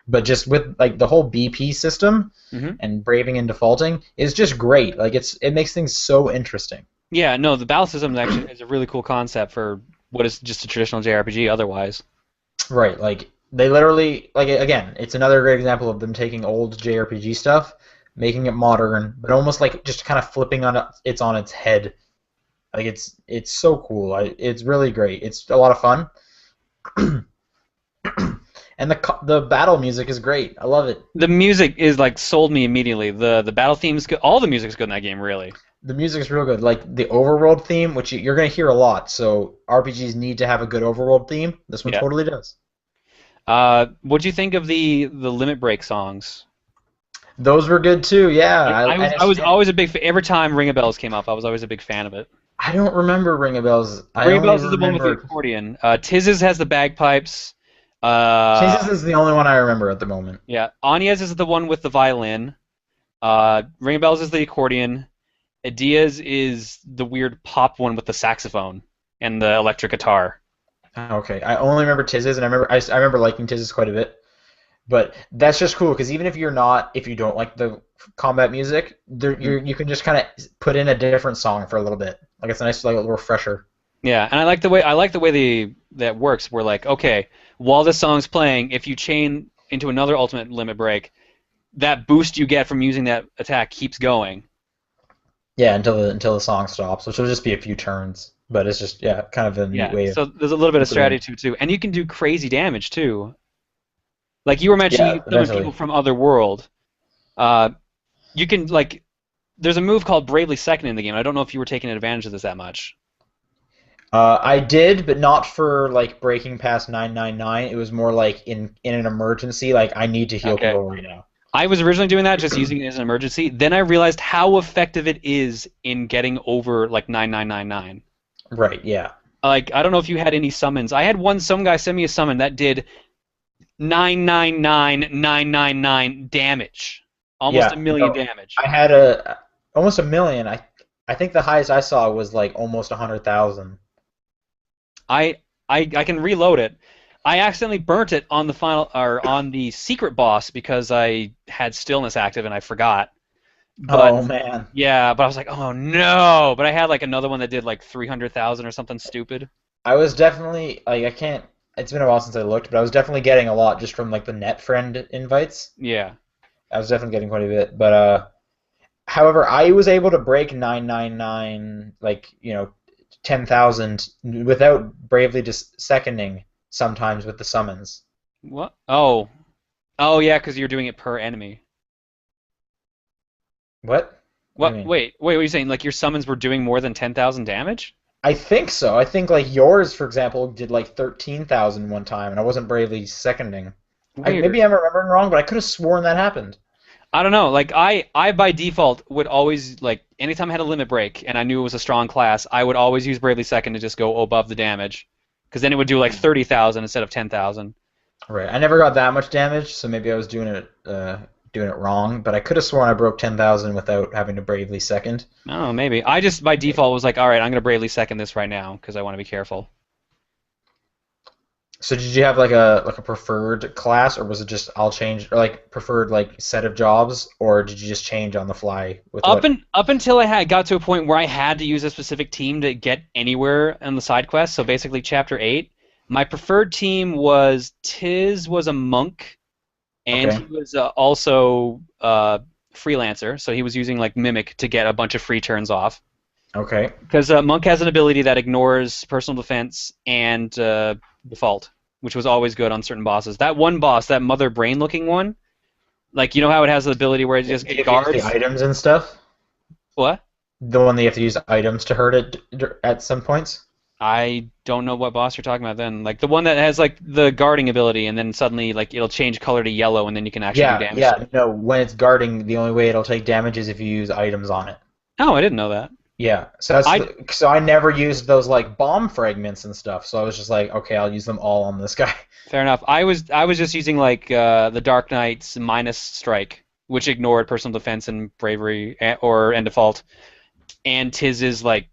but just with like the whole BP system Hmm. and braving and defaulting is just great. Like it makes things so interesting. Yeah, no, the battle system actually is a really cool concept for what is just a traditional JRPG otherwise. Right, like they literally like again, it's another great example of them taking old JRPG stuff, making it modern, but almost like just kind of flipping it's on its head. Like it's so cool. It's really great. It's a lot of fun, and the battle music is great. I love it. The music is like sold me immediately. The battle themes, all the music's good in that game, really. The music's real good. Like the overworld theme, which you're gonna hear a lot. So RPGs need to have a good overworld theme. This one Yeah. totally does. What'd you think of the Limit Break songs? Those were good too. Yeah, I was always a big fan. Every time Ring of Bells came up, I was always a big fan of it. I don't remember Ring of Bells. I Ring of only Bells is the one with the remember accordion. Tiz's has the bagpipes. Chases is the only one I remember at the moment. Yeah, Anya's is the one with the violin. Ring of Bells is the accordion. Adia's is the weird pop one with the saxophone and the electric guitar. Okay, I only remember Tiz's, and I remember liking Tiz's quite a bit. But that's just cool because even if you don't like the combat music, you can just kind of put in a different song for a little bit. Like it's a nice like a little refresher. Yeah, and I like the way that works. Where like, okay, while this song's playing, if you chain into another ultimate limit break, that boost you get from using that attack keeps going. Yeah, until the song stops, which will just be a few turns. But it's just kind of a neat Yeah, way of so there's a little bit of putting strategy it. to it too, and you can do crazy damage too. Like you were mentioning, Yeah, you summon people eventually. from other world. Uh, you can like, there's a move called Bravely Second in the game. I don't know if you were taking advantage of this that much. I did, but not for like breaking past 999. It was more like in an emergency, like I need to heal Okay. people right now. I was originally doing that, just using it as an emergency. Then I realized how effective it is in getting over like 9999. Right. Yeah. Like I don't know if you had any summons. I had some guy send me a summon that did 999,999 damage, almost a Yeah. million No, damage. I had almost a million. I think the highest I saw was like almost 100,000. I can reload it. I accidentally burnt it on the final or on the secret boss because I had stillness active and I forgot. But Oh man. yeah, but I was like, oh no! But I had like another one that did like 300,000 or something stupid. I was definitely like I can't. It's been a while since I looked, but I was definitely getting a lot just from like the net friend invites. Yeah. I was definitely getting quite a bit, but however, I was able to break 999 like 10,000 without bravely just seconding sometimes with the summons. What? Oh. Oh yeah, because you're doing it per enemy. What? What do you What? mean? Wait. What are you saying? Like your summons were doing more than 10,000 damage? I think so. I think like yours, for example, did like 13,000 one time, and I wasn't bravely seconding. Weird. Maybe I'm remembering wrong, but I could have sworn that happened. I don't know. Like I by default would always like anytime I had a limit break and I knew it was a strong class, I would always use Bravely Second to just go above the damage, because then it would do like 30,000 instead of 10,000. Right. I never got that much damage, so maybe I was doing it wrong. But I could have sworn I broke 10,000 without having to bravely second. Oh, maybe. I just by default was like, all right, I'm gonna Bravely Second this right now because I want to be careful. So did you have like a preferred class, or was it just I'll change, or like preferred like set of jobs, or did you just change on the fly with what? Up until I had got to a point where I had to use a specific team to get anywhere in the side quest. So basically, Chapter 8, my preferred team was Tiz was a monk, and he Okay. was also freelancer. So he was using like Mimic to get a bunch of free turns off. Okay. Because Monk has an ability that ignores personal defense and default, which was always good on certain bosses. That one boss, that Mother Brain looking one, like you know how it has the ability where it Yeah, just do you have to use the guards. items and stuff? What? The one that you have to use items to hurt it at some points? I don't know what boss you're talking about then. Like the one that has like the guarding ability, and then suddenly like it'll change color to yellow, and then you can actually do Yeah, damage to yeah. it. No, when it's guarding, the only way it'll take damage is if you use items on it. Oh, I didn't know that. Yeah. I So I never used those like bomb fragments and stuff. So I was just like, okay, I'll use them all on this guy. Fair enough. I was just using like the Dark Knight's minus strike, which ignored personal defense and bravery or and default, and Tiz's like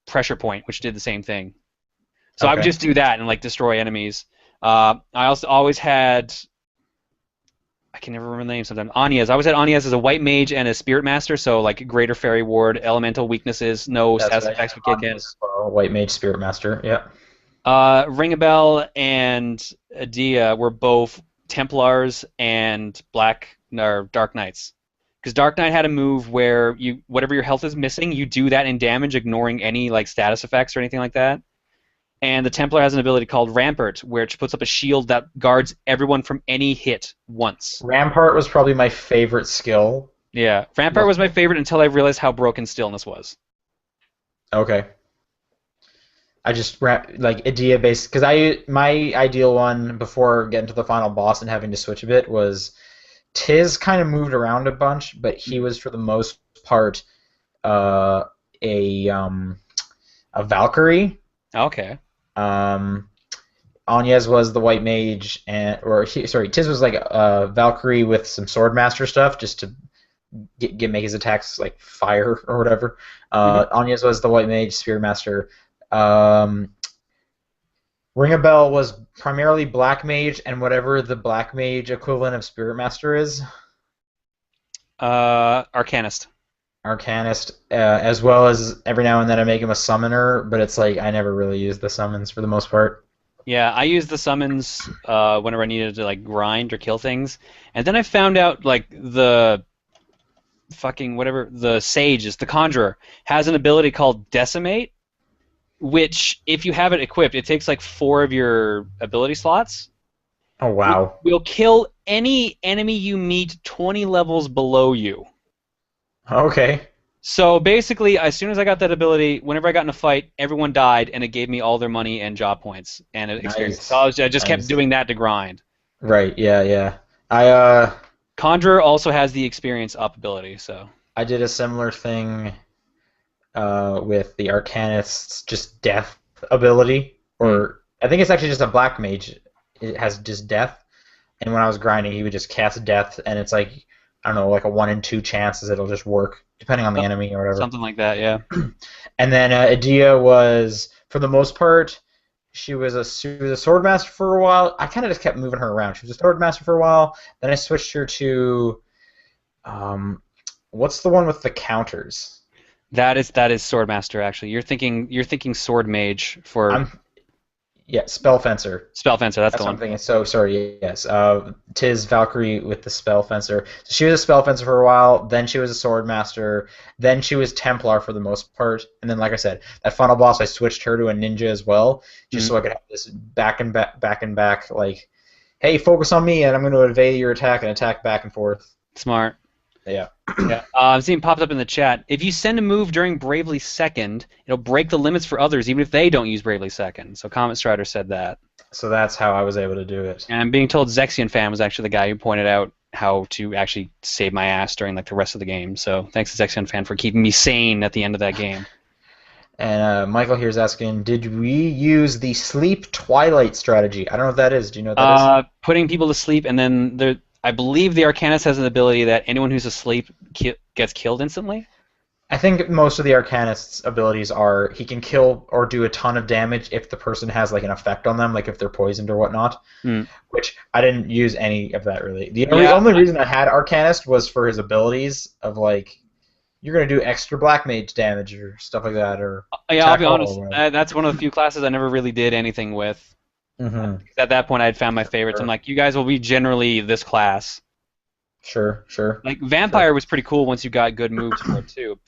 pressure point, which did the same thing. So I would Okay. just do that and like destroy enemies. I also always had I can never remember the name sometimes. Anyas. I always had Anyas as a white mage and a spirit master, so like greater fairy ward, elemental weaknesses, no That's status what I had effects would kick on in. as well. White Mage Spirit Master. Yeah. Ring a Bell and Adia were both Templars and Black or Dark Knights. Because Dark Knight had a move where you whatever your health is missing, you do that in damage, ignoring any like status effects or anything like that. And the Templar has an ability called Rampart, which puts up a shield that guards everyone from any hit once. Rampart was probably my favorite skill. Yeah, Rampart was my favorite until I realized how broken Stillness was. Okay. I just like idea based because I my ideal one before getting to the final boss and having to switch a bit was Tiz kind of moved around a bunch, but he was for the most part uh, a um, a Valkyrie. Okay. Um, Anyez was the white mage, sorry, Tiz was like a Valkyrie with some swordmaster stuff, just to make his attacks like fire or whatever. Hmm. Anyez was the white mage, spearmaster. Um, Ring a Bell was primarily black mage and whatever the black mage equivalent of spirit master is. Arcanist. Arcanist, as well as every now and then I make him a summoner, but it's like I never really use the summons for the most part. Yeah, I used the summons whenever I needed to like grind or kill things, and then I found out like the fucking whatever the sage is the conjurer has an ability called decimate, which if you have it equipped, it takes like 4 of your ability slots. Oh wow. Will kill any enemy you meet 20 levels below you. Okay. So basically, as soon as I got that ability, whenever I got in a fight, everyone died, and it gave me all their money and job points and experience. So Nice. I just kept Nice. doing that to grind. Right. Yeah. Yeah. I Conjurer also has the experience up ability, so. I did a similar thing with the Arcanist's just death ability, Hmm. or I think it's actually just a black mage. It has just death, and when I was grinding, he would just cast death, and it's like I don't know, like a 1 in 2 chances it'll just work depending on the So- enemy or whatever. Something like that, yeah. And then Adia was for the most part. she was a sword master for a while. I kind of just kept moving her around. She was a sword master for a while. Then I switched her to um, what's the one with the counters? That is Swordmaster actually. You're thinking Sword Mage for I'm Yeah, spell fencer. Spell Fencer. That's the That's what I'm one. thinking. So sorry. Yes, Tis Valkyrie with the spell fencer. So she was a spell fencer for a while. Then she was a sword master. Then she was Templar for the most part. And then, like I said, that final boss, I switched her to a ninja as well, just Mm, so I could have this back and back. Like, hey, focus on me, and I'm going to evade your attack and attack back and forth. smart. Yeah. Yeah. I'm seeing popped up in the chat. If you send a move during Bravely Second, it'll break the limits for others, even if they don't use Bravely Second. So Comet Strider said that. So that's how I was able to do it. And I'm being told Zexion Fan was actually the guy who pointed out how to actually save my ass during like the rest of the game. So thanks to Zexion Fan for keeping me sane at the end of that game. And Michael here is asking, did we use the sleep twilight strategy? I don't know what that is. Do you know what that is? Putting people to sleep, and then I believe the Arcanist has an ability that anyone who's asleep gets killed instantly. I think most of the Arcanist's abilities are he can kill or do a ton of damage if the person has like an effect on them, like if they're poisoned or whatnot. Hmm. Which I didn't use any of that really. The Yeah. only reason I had Arcanist was for his abilities of like you're gonna do extra black mage damage or stuff like that, or Yeah, I'll be tackle honest. or whatever. That's one of the few classes I never really did anything with. Mm-hmm. At that point, I had found my favorites. I'm like, you guys will be generally this class. Sure, sure. Like Vampire was pretty cool once you got good moves for it too.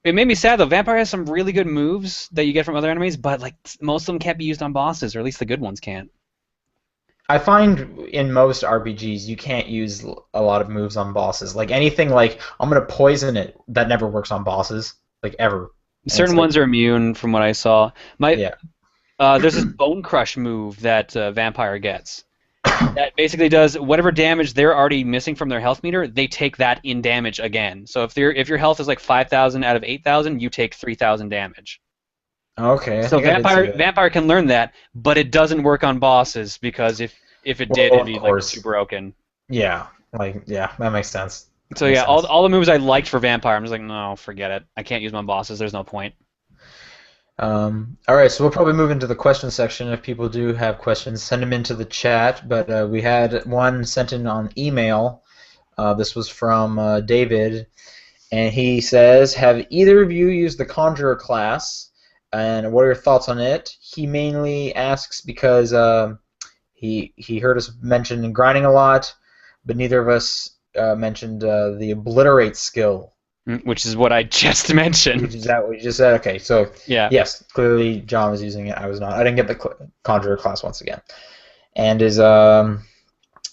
It made me sad though. Vampire has some really good moves that you get from other enemies, but like most of them can't be used on bosses, or at least the good ones can't. I find in most RPGs you can't use a lot of moves on bosses. Like anything like I'm gonna poison it, that never works on bosses, like ever. And it's Certain like ones are immune, from what I saw. yeah. There's this Bone Crush move that Vampire gets. That basically does whatever damage they're already missing from their health meter, they take that in damage again. So if your health is like 5,000 out of 8,000, you take 3,000 damage. Okay, I So think I did see that. Vampire can learn that, but it doesn't work on bosses because if it did, Well, it'd of be like course. too broken. Yeah, that makes sense. That So makes yeah, sense. all the moves I liked for Vampire, I'm just like, no, forget it. I can't use my bosses. There's no point. All right, so we'll probably move into the question section. If people do have questions, send them into the chat. But we had one sent in on email. This was from David, and he says, "Have either of you used the Conjurer class, and what are your thoughts on it?" He mainly asks because he heard us mention grinding a lot, but neither of us mentioned the Obliterate skill. Which is what I just mentioned. Is that what you just said? Okay, so Yeah. yes, clearly John was using it. I was not. I didn't get the Conjurer class once again. And his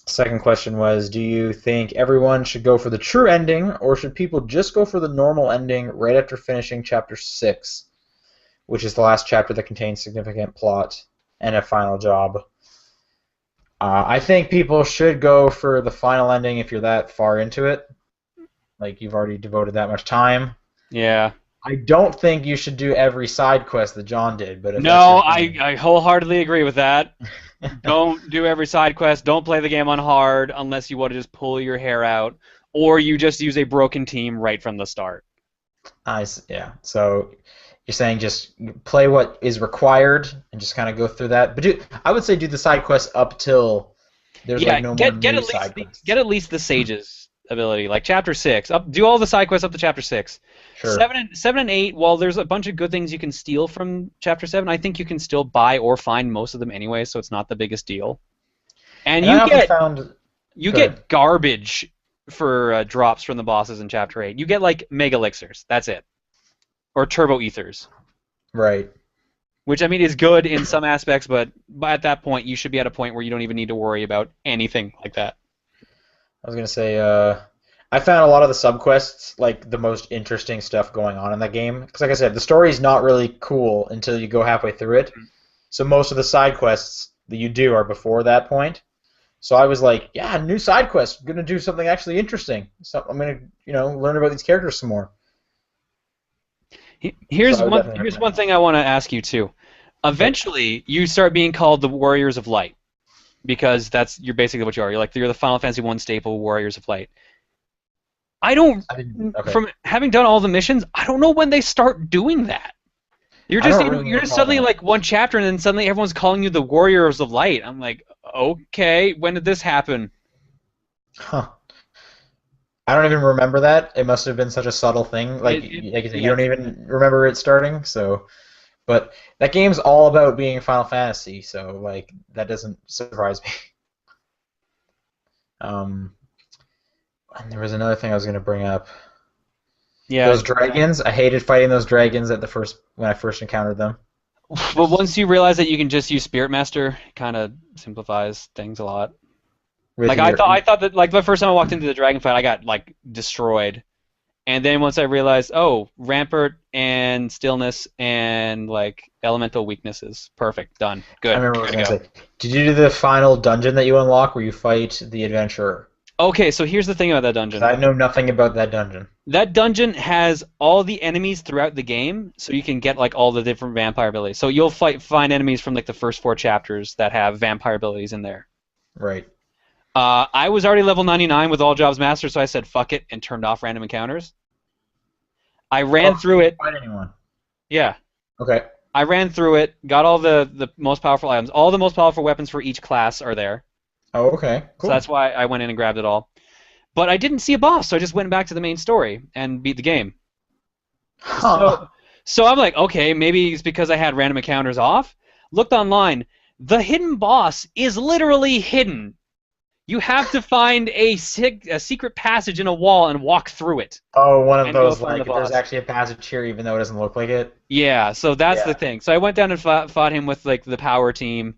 second question was, do you think everyone should go for the true ending, or should people just go for the normal ending right after finishing Chapter 6, which is the last chapter that contains significant plot and a final job? I think people should go for the final ending if you're that far into it. Like, you've already devoted that much time. Yeah. I don't think you should do every side quest that John did, but if that's No, your thing, I wholeheartedly agree with that. Don't do every side quest. Don't play the game on hard unless you want to just pull your hair out, or you just use a broken team right from the start. yeah. So you're saying just play what is required and just kind of go through that. But I would say do the side quests up till there's Yeah, like no more get new at least side quests. get at least the Sage's ability, like Chapter 6. Do all the side quests up to Chapter 6. Sure. 7 and 8, while there's a bunch of good things you can steal from Chapter 7, I think you can still buy or find most of them anyway, so it's not the biggest deal. And And I often you found get garbage for drops from the bosses in Chapter 8. You get like Mega Elixirs, that's it. Or Turbo Ethers. right. Which, I mean, is good in some aspects, but at that point, you should be at a point where you don't even need to worry about anything like that. I was gonna say I found a lot of the subquests like the most interesting stuff going on in that game because, like I said, the story's not really cool until you go halfway through it. So most of the side quests that you do are before that point. So I was like, yeah, new side quest. I'm gonna do something actually interesting. So I'm gonna, learn about these characters some more. Here's So I would one. definitely Here's recommend one that. thing I want to ask you too. Eventually, you start being called the Warriors of Light, because you're basically what you are. You're the Final Fantasy 1 staple Warriors of Light. I don't. Okay. From having done all the missions, I don't know when they start doing that. I don't really you're just recall suddenly that. like one chapter, and then suddenly everyone's calling you the Warriors of Light. I'm like, okay, when did this happen? Huh. I don't even remember that. It must have been such a subtle thing. Like I said, you Yeah, don't even remember it starting. So, but that game's all about being Final Fantasy. So, like, that doesn't surprise me. Um, and there was another thing I was going to bring up. yeah. Those dragons. I hated fighting those dragons at the first when I first encountered them. But once you realize that you can just use Spirit Master, it kind of simplifies things a lot. With Like your, I thought that like the first time I walked into the dragon fight, I got like destroyed. And then once I realized, oh, Rampart and Stillness and like elemental weaknesses, perfect, done, I good, remember what I good was to going to go. say. Did you do the final dungeon that you unlock where you fight the adventurer? Okay, so here's the thing about that 'Cause dungeon. I know nothing about that dungeon. That dungeon has all the enemies throughout the game, so you can get like all the different vampire abilities. So you'll find enemies from like the first 4 chapters that have vampire abilities in there. Right. I was already level 99 with all jobs mastered, so I said fuck it and turned off random encounters. I Oh, ran so you through didn't it. fight anyone. Yeah, Okay. I ran through it, got all the most powerful items. All the most powerful weapons for each class are there. Oh, okay. So that's Cool. why I went in and grabbed it all. But I didn't see a boss, so I just went back to the main story and beat the game. Huh. So so I'm like, okay, maybe it's because I had random encounters off. Looked online. The hidden boss is literally hidden. You have to find a secret passage in a wall and walk through it Oh, one of and go those find the like there's boss. actually a passage here even though it doesn't look like it. Yeah, so that's the Yeah. thing. So I went down and fought him with like the power team,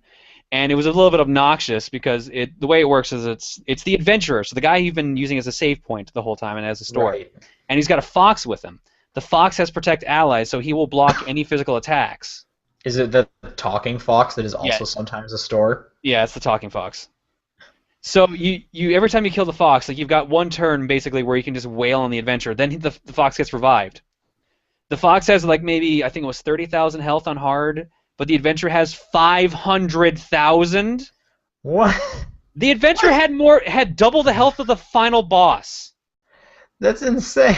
and it was a little bit obnoxious because the way it works is it's the adventurer, so the guy you've been using as a save point the whole time and as a story, Right. and he's got a fox with him. The fox has protect allies, so he will block any physical attacks. Is it the talking fox that is Yeah, also sometimes a store? yeah, it's the talking fox. So you every time you kill the fox, like you've got one turn basically where you can just wail on the adventurer. Then the fox gets revived. The fox has like maybe I think it was 30,000 health on hard, but the adventurer has 500,000. What? The adventurer What? had double the health of the final boss. That's insane.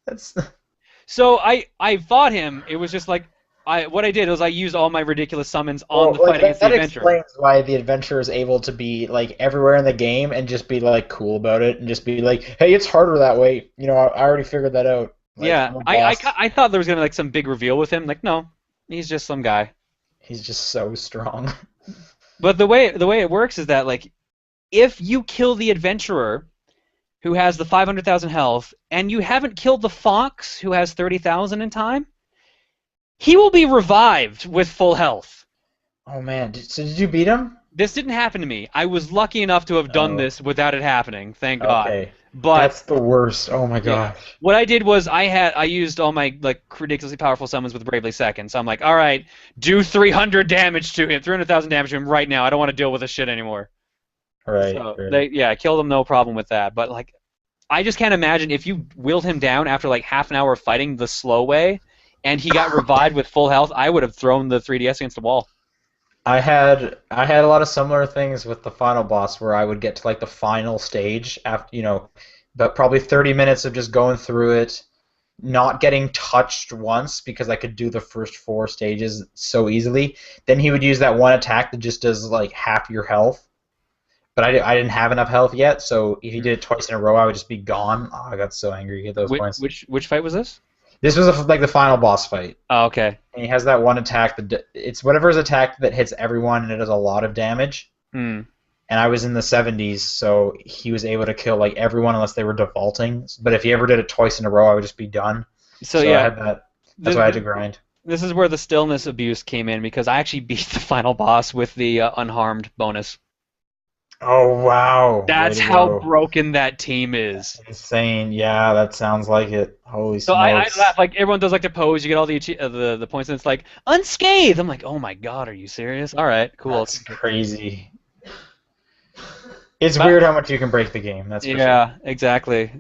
That's So I fought him. It was just like what I did was I used all my ridiculous summons on well, the like fight against the that adventurer. explains why the adventurer is able to be like everywhere in the game and just be like cool about it and just be like, "Hey, it's harder that way." You know, I already figured that out. Like Yeah, I'm a boss. I thought there was gonna be like some big reveal with him. Like no, he's just some guy. He's just so strong. But the way it works is that like if you kill the adventurer who has the 500,000 health and you haven't killed the fox who has 30,000 in time, he will be revived with full health. Oh man, so did you beat him? This didn't happen to me. I was lucky enough to have done Oh, this without it happening, thank God. okay. But That's the worst. Oh my yeah, gosh. what I did was I used all my like ridiculously powerful summons with Bravely Second. So I'm like, all right, do 300 damage to him, 300,000 damage to him right now. I don't want to deal with this shit anymore. Right, So right. I killed him, no problem with that. But like, I just can't imagine if you willed him down after like half an hour of fighting the slow way, and he got revived with full health. I would have thrown the 3DS against the wall. I had a lot of similar things with the final boss where I would get to like the final stage after but probably 30 minutes of just going through it, not getting touched once because I could do the first 4 stages so easily. Then he would use that one attack that just does like half your health, but I didn't have enough health yet, so if he did it twice in a row, I would just be gone. Oh, I got so angry at those points. Which fight was this? This was like the final boss fight. Oh, okay. And he has that one attack it's whatever his attack that hits everyone and it does a lot of damage. Hmm. And I was in the 70s, so he was able to kill like everyone unless they were defaulting. But if he ever did it twice in a row, I would just be done. So So I yeah, had that. That's this, why I had to grind. this is where the stillness abuse came in because I actually beat the final boss with the unharmed bonus. Oh wow, way That's to how go! broken that team is. Insane. Yeah, that sounds like it. Holy So I smokes. laugh like everyone does like the pose, you get all the points, and it's like unscathed. I'm like, oh my god, are you serious? All right, cool. That's crazy. It's But weird how much you can break the game. That's for sure. yeah, exactly.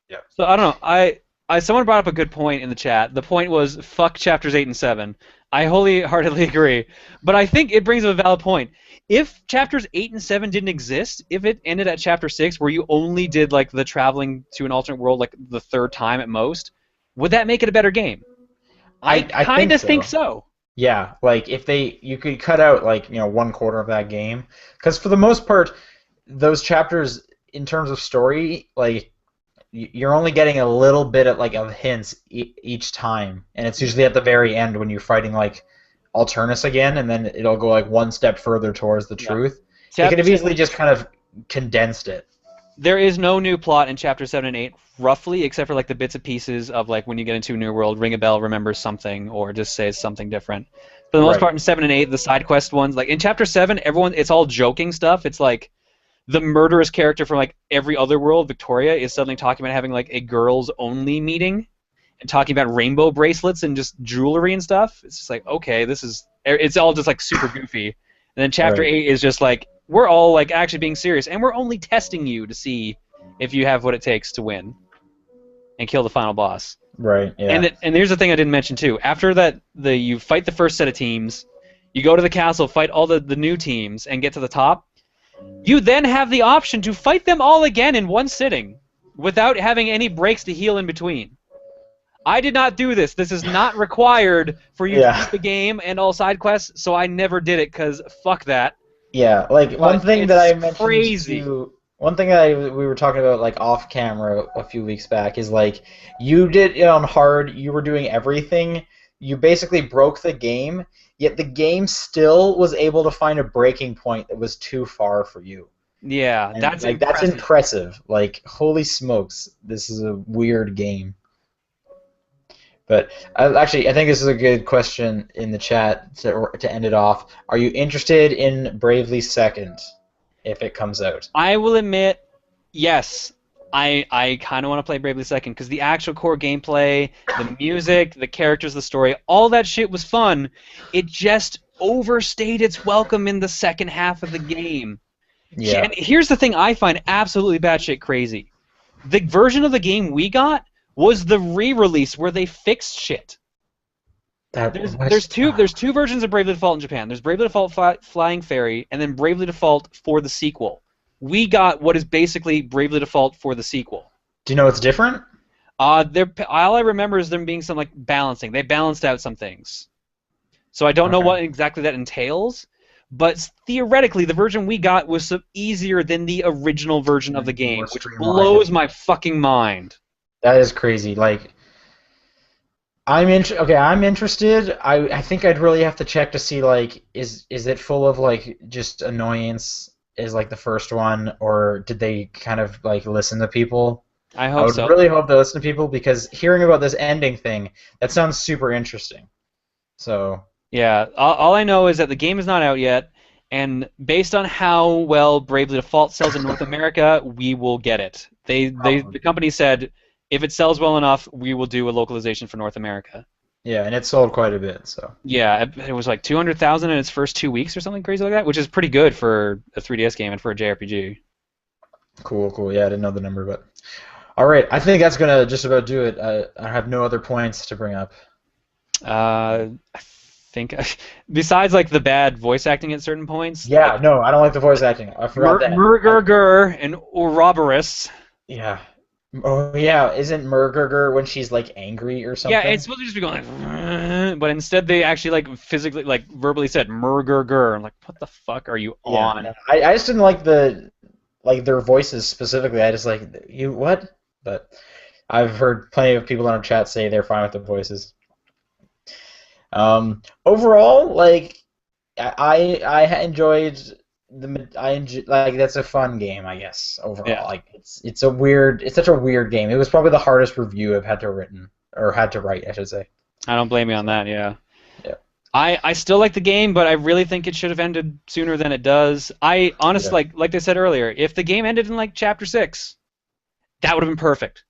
Yep. So I don't know. Someone brought up a good point in the chat. The point was fuck chapters 8 and 7. I wholeheartedly agree, but I think it brings up a valid point. If chapters 8 and 7 didn't exist, if it ended at chapter 6, where you only did like the traveling to an alternate world like the third time at most, would that make it a better game? I I kind think of think so. so. Yeah, like if they you could cut out like, one quarter of that game, because for the most part, those chapters in terms of story, like you're only getting a little bit of hints each time, and it's usually at the very end when you're fighting like Alternus again, and then it'll go like one step further towards the Yeah. truth. They could Chapter have easily just kind of condensed it. There is no new plot in chapter 7 and 8, roughly, except for like the bits and pieces of like when you get into a new world, ring a bell, remembers something, or just says something different. For the most Right, part, in 7 and 8, the side quest ones, like in chapter 7, everyone, it's all joking stuff. It's like the murderous character from like every other world, Victoria, is suddenly talking about having like a girls only meeting and talking about rainbow bracelets and just jewelry and stuff. It's just like, okay, it's all just like super goofy. And then chapter right, 8 is just like, we're all like actually being serious, and we're only testing you to see if you have what it takes to win and kill the final boss. right. Yeah. And here's the thing I didn't mention too. After that, you fight the first set of teams, you go to the castle, fight all the new teams, and get to the top. You then have the option to fight them all again in one sitting, without having any breaks to heal in between. I did not do this. This is not required for you to Yeah. beat the game and all side quests, so I never did it because fuck that. Yeah, like one But thing that it's I mentioned crazy. to one thing that we were talking about like off camera a few weeks back is like you did it on hard, you were doing everything, you basically broke the game, yet the game still was able to find a breaking point that was too far for you. Yeah, And that's like that's impressive. impressive. Like holy smokes, this is a weird game. But actually, I think this is a good question in the chat to end it off. Are you interested in Bravely Second if it comes out? I will admit, yes, I kind of want to play Bravely Second because the actual core gameplay, the music, the characters, the story, all that shit was fun. It just overstayed its welcome in the second half of the game. Yeah, And here's the thing I find absolutely batshit crazy. The version of the game we got was the re-release where they fixed shit. that There's what? there's two there's two versions of Bravely Default in Japan. There's Bravely Default Flying Fairy, and then Bravely Default for the sequel. We got what is basically Bravely Default for the sequel. Do you know what's different? All I remember is them being some like balancing. They balanced out some things. So I don't know Okay, what exactly that entails, but theoretically the version we got was easier than the original version of the more game, which streamlined. blows my fucking mind. That is crazy. Like okay, I'm interested. I think I'd really have to check to see like is it full of like just annoyance is like the first one, or did they kind of like listen to people? I I hope would so. really hope they listen to people because hearing about this ending thing, that sounds super interesting. So, Yeah, all I know is that the game is not out yet, and based on how well Bravely Default sells in North America, we will get it. The probably. company said if it sells well enough, we will do a localization for North America. Yeah, and it sold quite a bit, so. Yeah, it was like 200,000 in its first 2 weeks or something crazy like that, which is pretty good for a 3DS game and for a JRPG. Cool, cool. Yeah, I didn't know the number, but. All right, I think that's gonna just about do it. I have no other points to bring up. I think besides like the bad voice acting at certain points, Yeah, like no, I don't like the voice acting. I forgot that. Murgurgur and Ouroboros. Yeah. Oh, yeah, isn't Murgurger when she's like angry or Yeah, it's something? supposed to just be going like, but instead they actually like physically, like verbally said "murgurgur." I'm like, what the fuck are you Yeah, on? no, I just didn't like their voices specifically. I just like you what? But I've heard plenty of people in our chat say they're fine with the voices. Overall, like I enjoyed I enjoy like that's a fun game, I guess. Yeah, Overall, like it's such a weird game. It was probably the hardest review I've had to write, I should say. I don't blame you on So that. Yeah, yeah, I still like the game, but I really think it should have ended sooner than it does. I honestly yeah, like they said earlier, if the game ended in like chapter 6, that would have been perfect.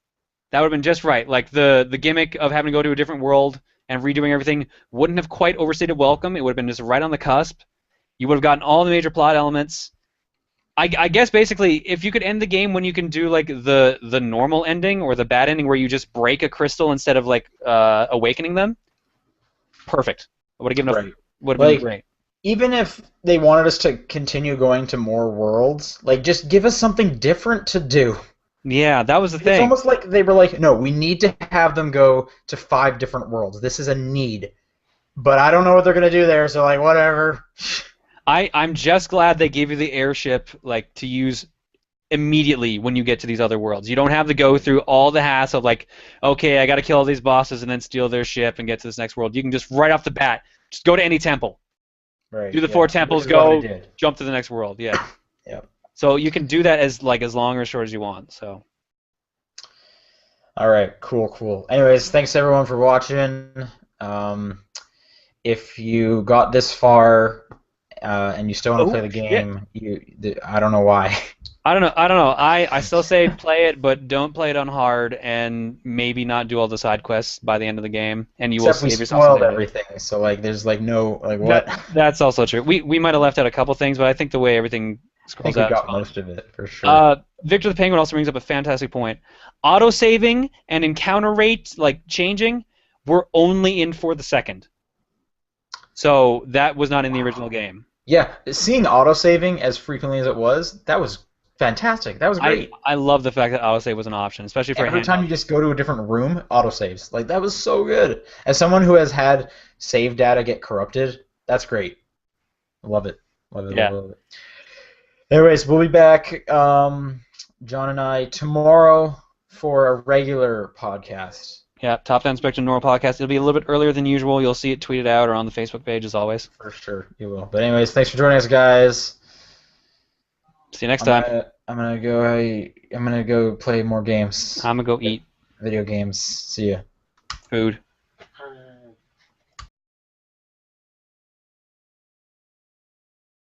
That would have been just right. Like the gimmick of having to go to a different world and redoing everything wouldn't have quite overstayed welcome. It would have been just right on the cusp. You would have gotten all the major plot elements. I guess basically, if you could end the game when you can do like the normal ending or the bad ending where you just break a crystal instead of like awakening them, perfect. I would have given a, right. would have been Like great. even if they wanted us to continue going to more worlds, like just give us something different to do. Yeah, that was the It's thing. almost like they were like, no, we need to have them go to 5 different worlds. This is a need. but I don't know what they're gonna do there. So like, whatever. I'm just glad they gave you the airship like to use immediately when you get to these other worlds. You don't have to go through all the hassle of like, okay, I got to kill all these bosses and then steal their ship and get to this next world. You can just right off the bat just go to any temple, Right. do the four Yeah. Which temples, is what I go did. jump to the next world. Yeah. Yep. So you can do that as long or as short as you want. So All right. Cool. Cool. Anyways, thanks everyone for watching. Um, if you got this far and you still want to play oh the shit. game, I don't know why. I don't know. I don't know. I still say play it, but don't play it on hard, and maybe not do all the side quests by the end of the game, and you will Except we save yourself some spoiled damage. everything, so like, there's like no like That what? I that's also true. We might have left out a couple things, but I think the way everything scrolls think we out is got fine. most of it for sure. Victor the Penguin also brings up a fantastic point. Auto saving and encounter rate, like changing, were only in for the second, so that was not in the original Wow. game. Yeah, seeing autosaving as frequently as it was, that was fantastic. That was I great. I love the fact that autosave was an option, especially for a Every time handheld. you just go to a different room, autosaves. Like that was so good. As someone who has had save data get corrupted, that's great. Love it. Love it, love Yeah. it, love it. Anyways, we'll be back, John and I, tomorrow for a regular podcast. Yeah, Top Down Spectrum Normal Podcast. It'll be a little bit earlier than usual. You'll see it tweeted out or on the Facebook page as always. For sure, you will. But anyways, thanks for joining us, guys. See you next time. I'm gonna go play more games, I'm gonna go eat video games. See ya. food.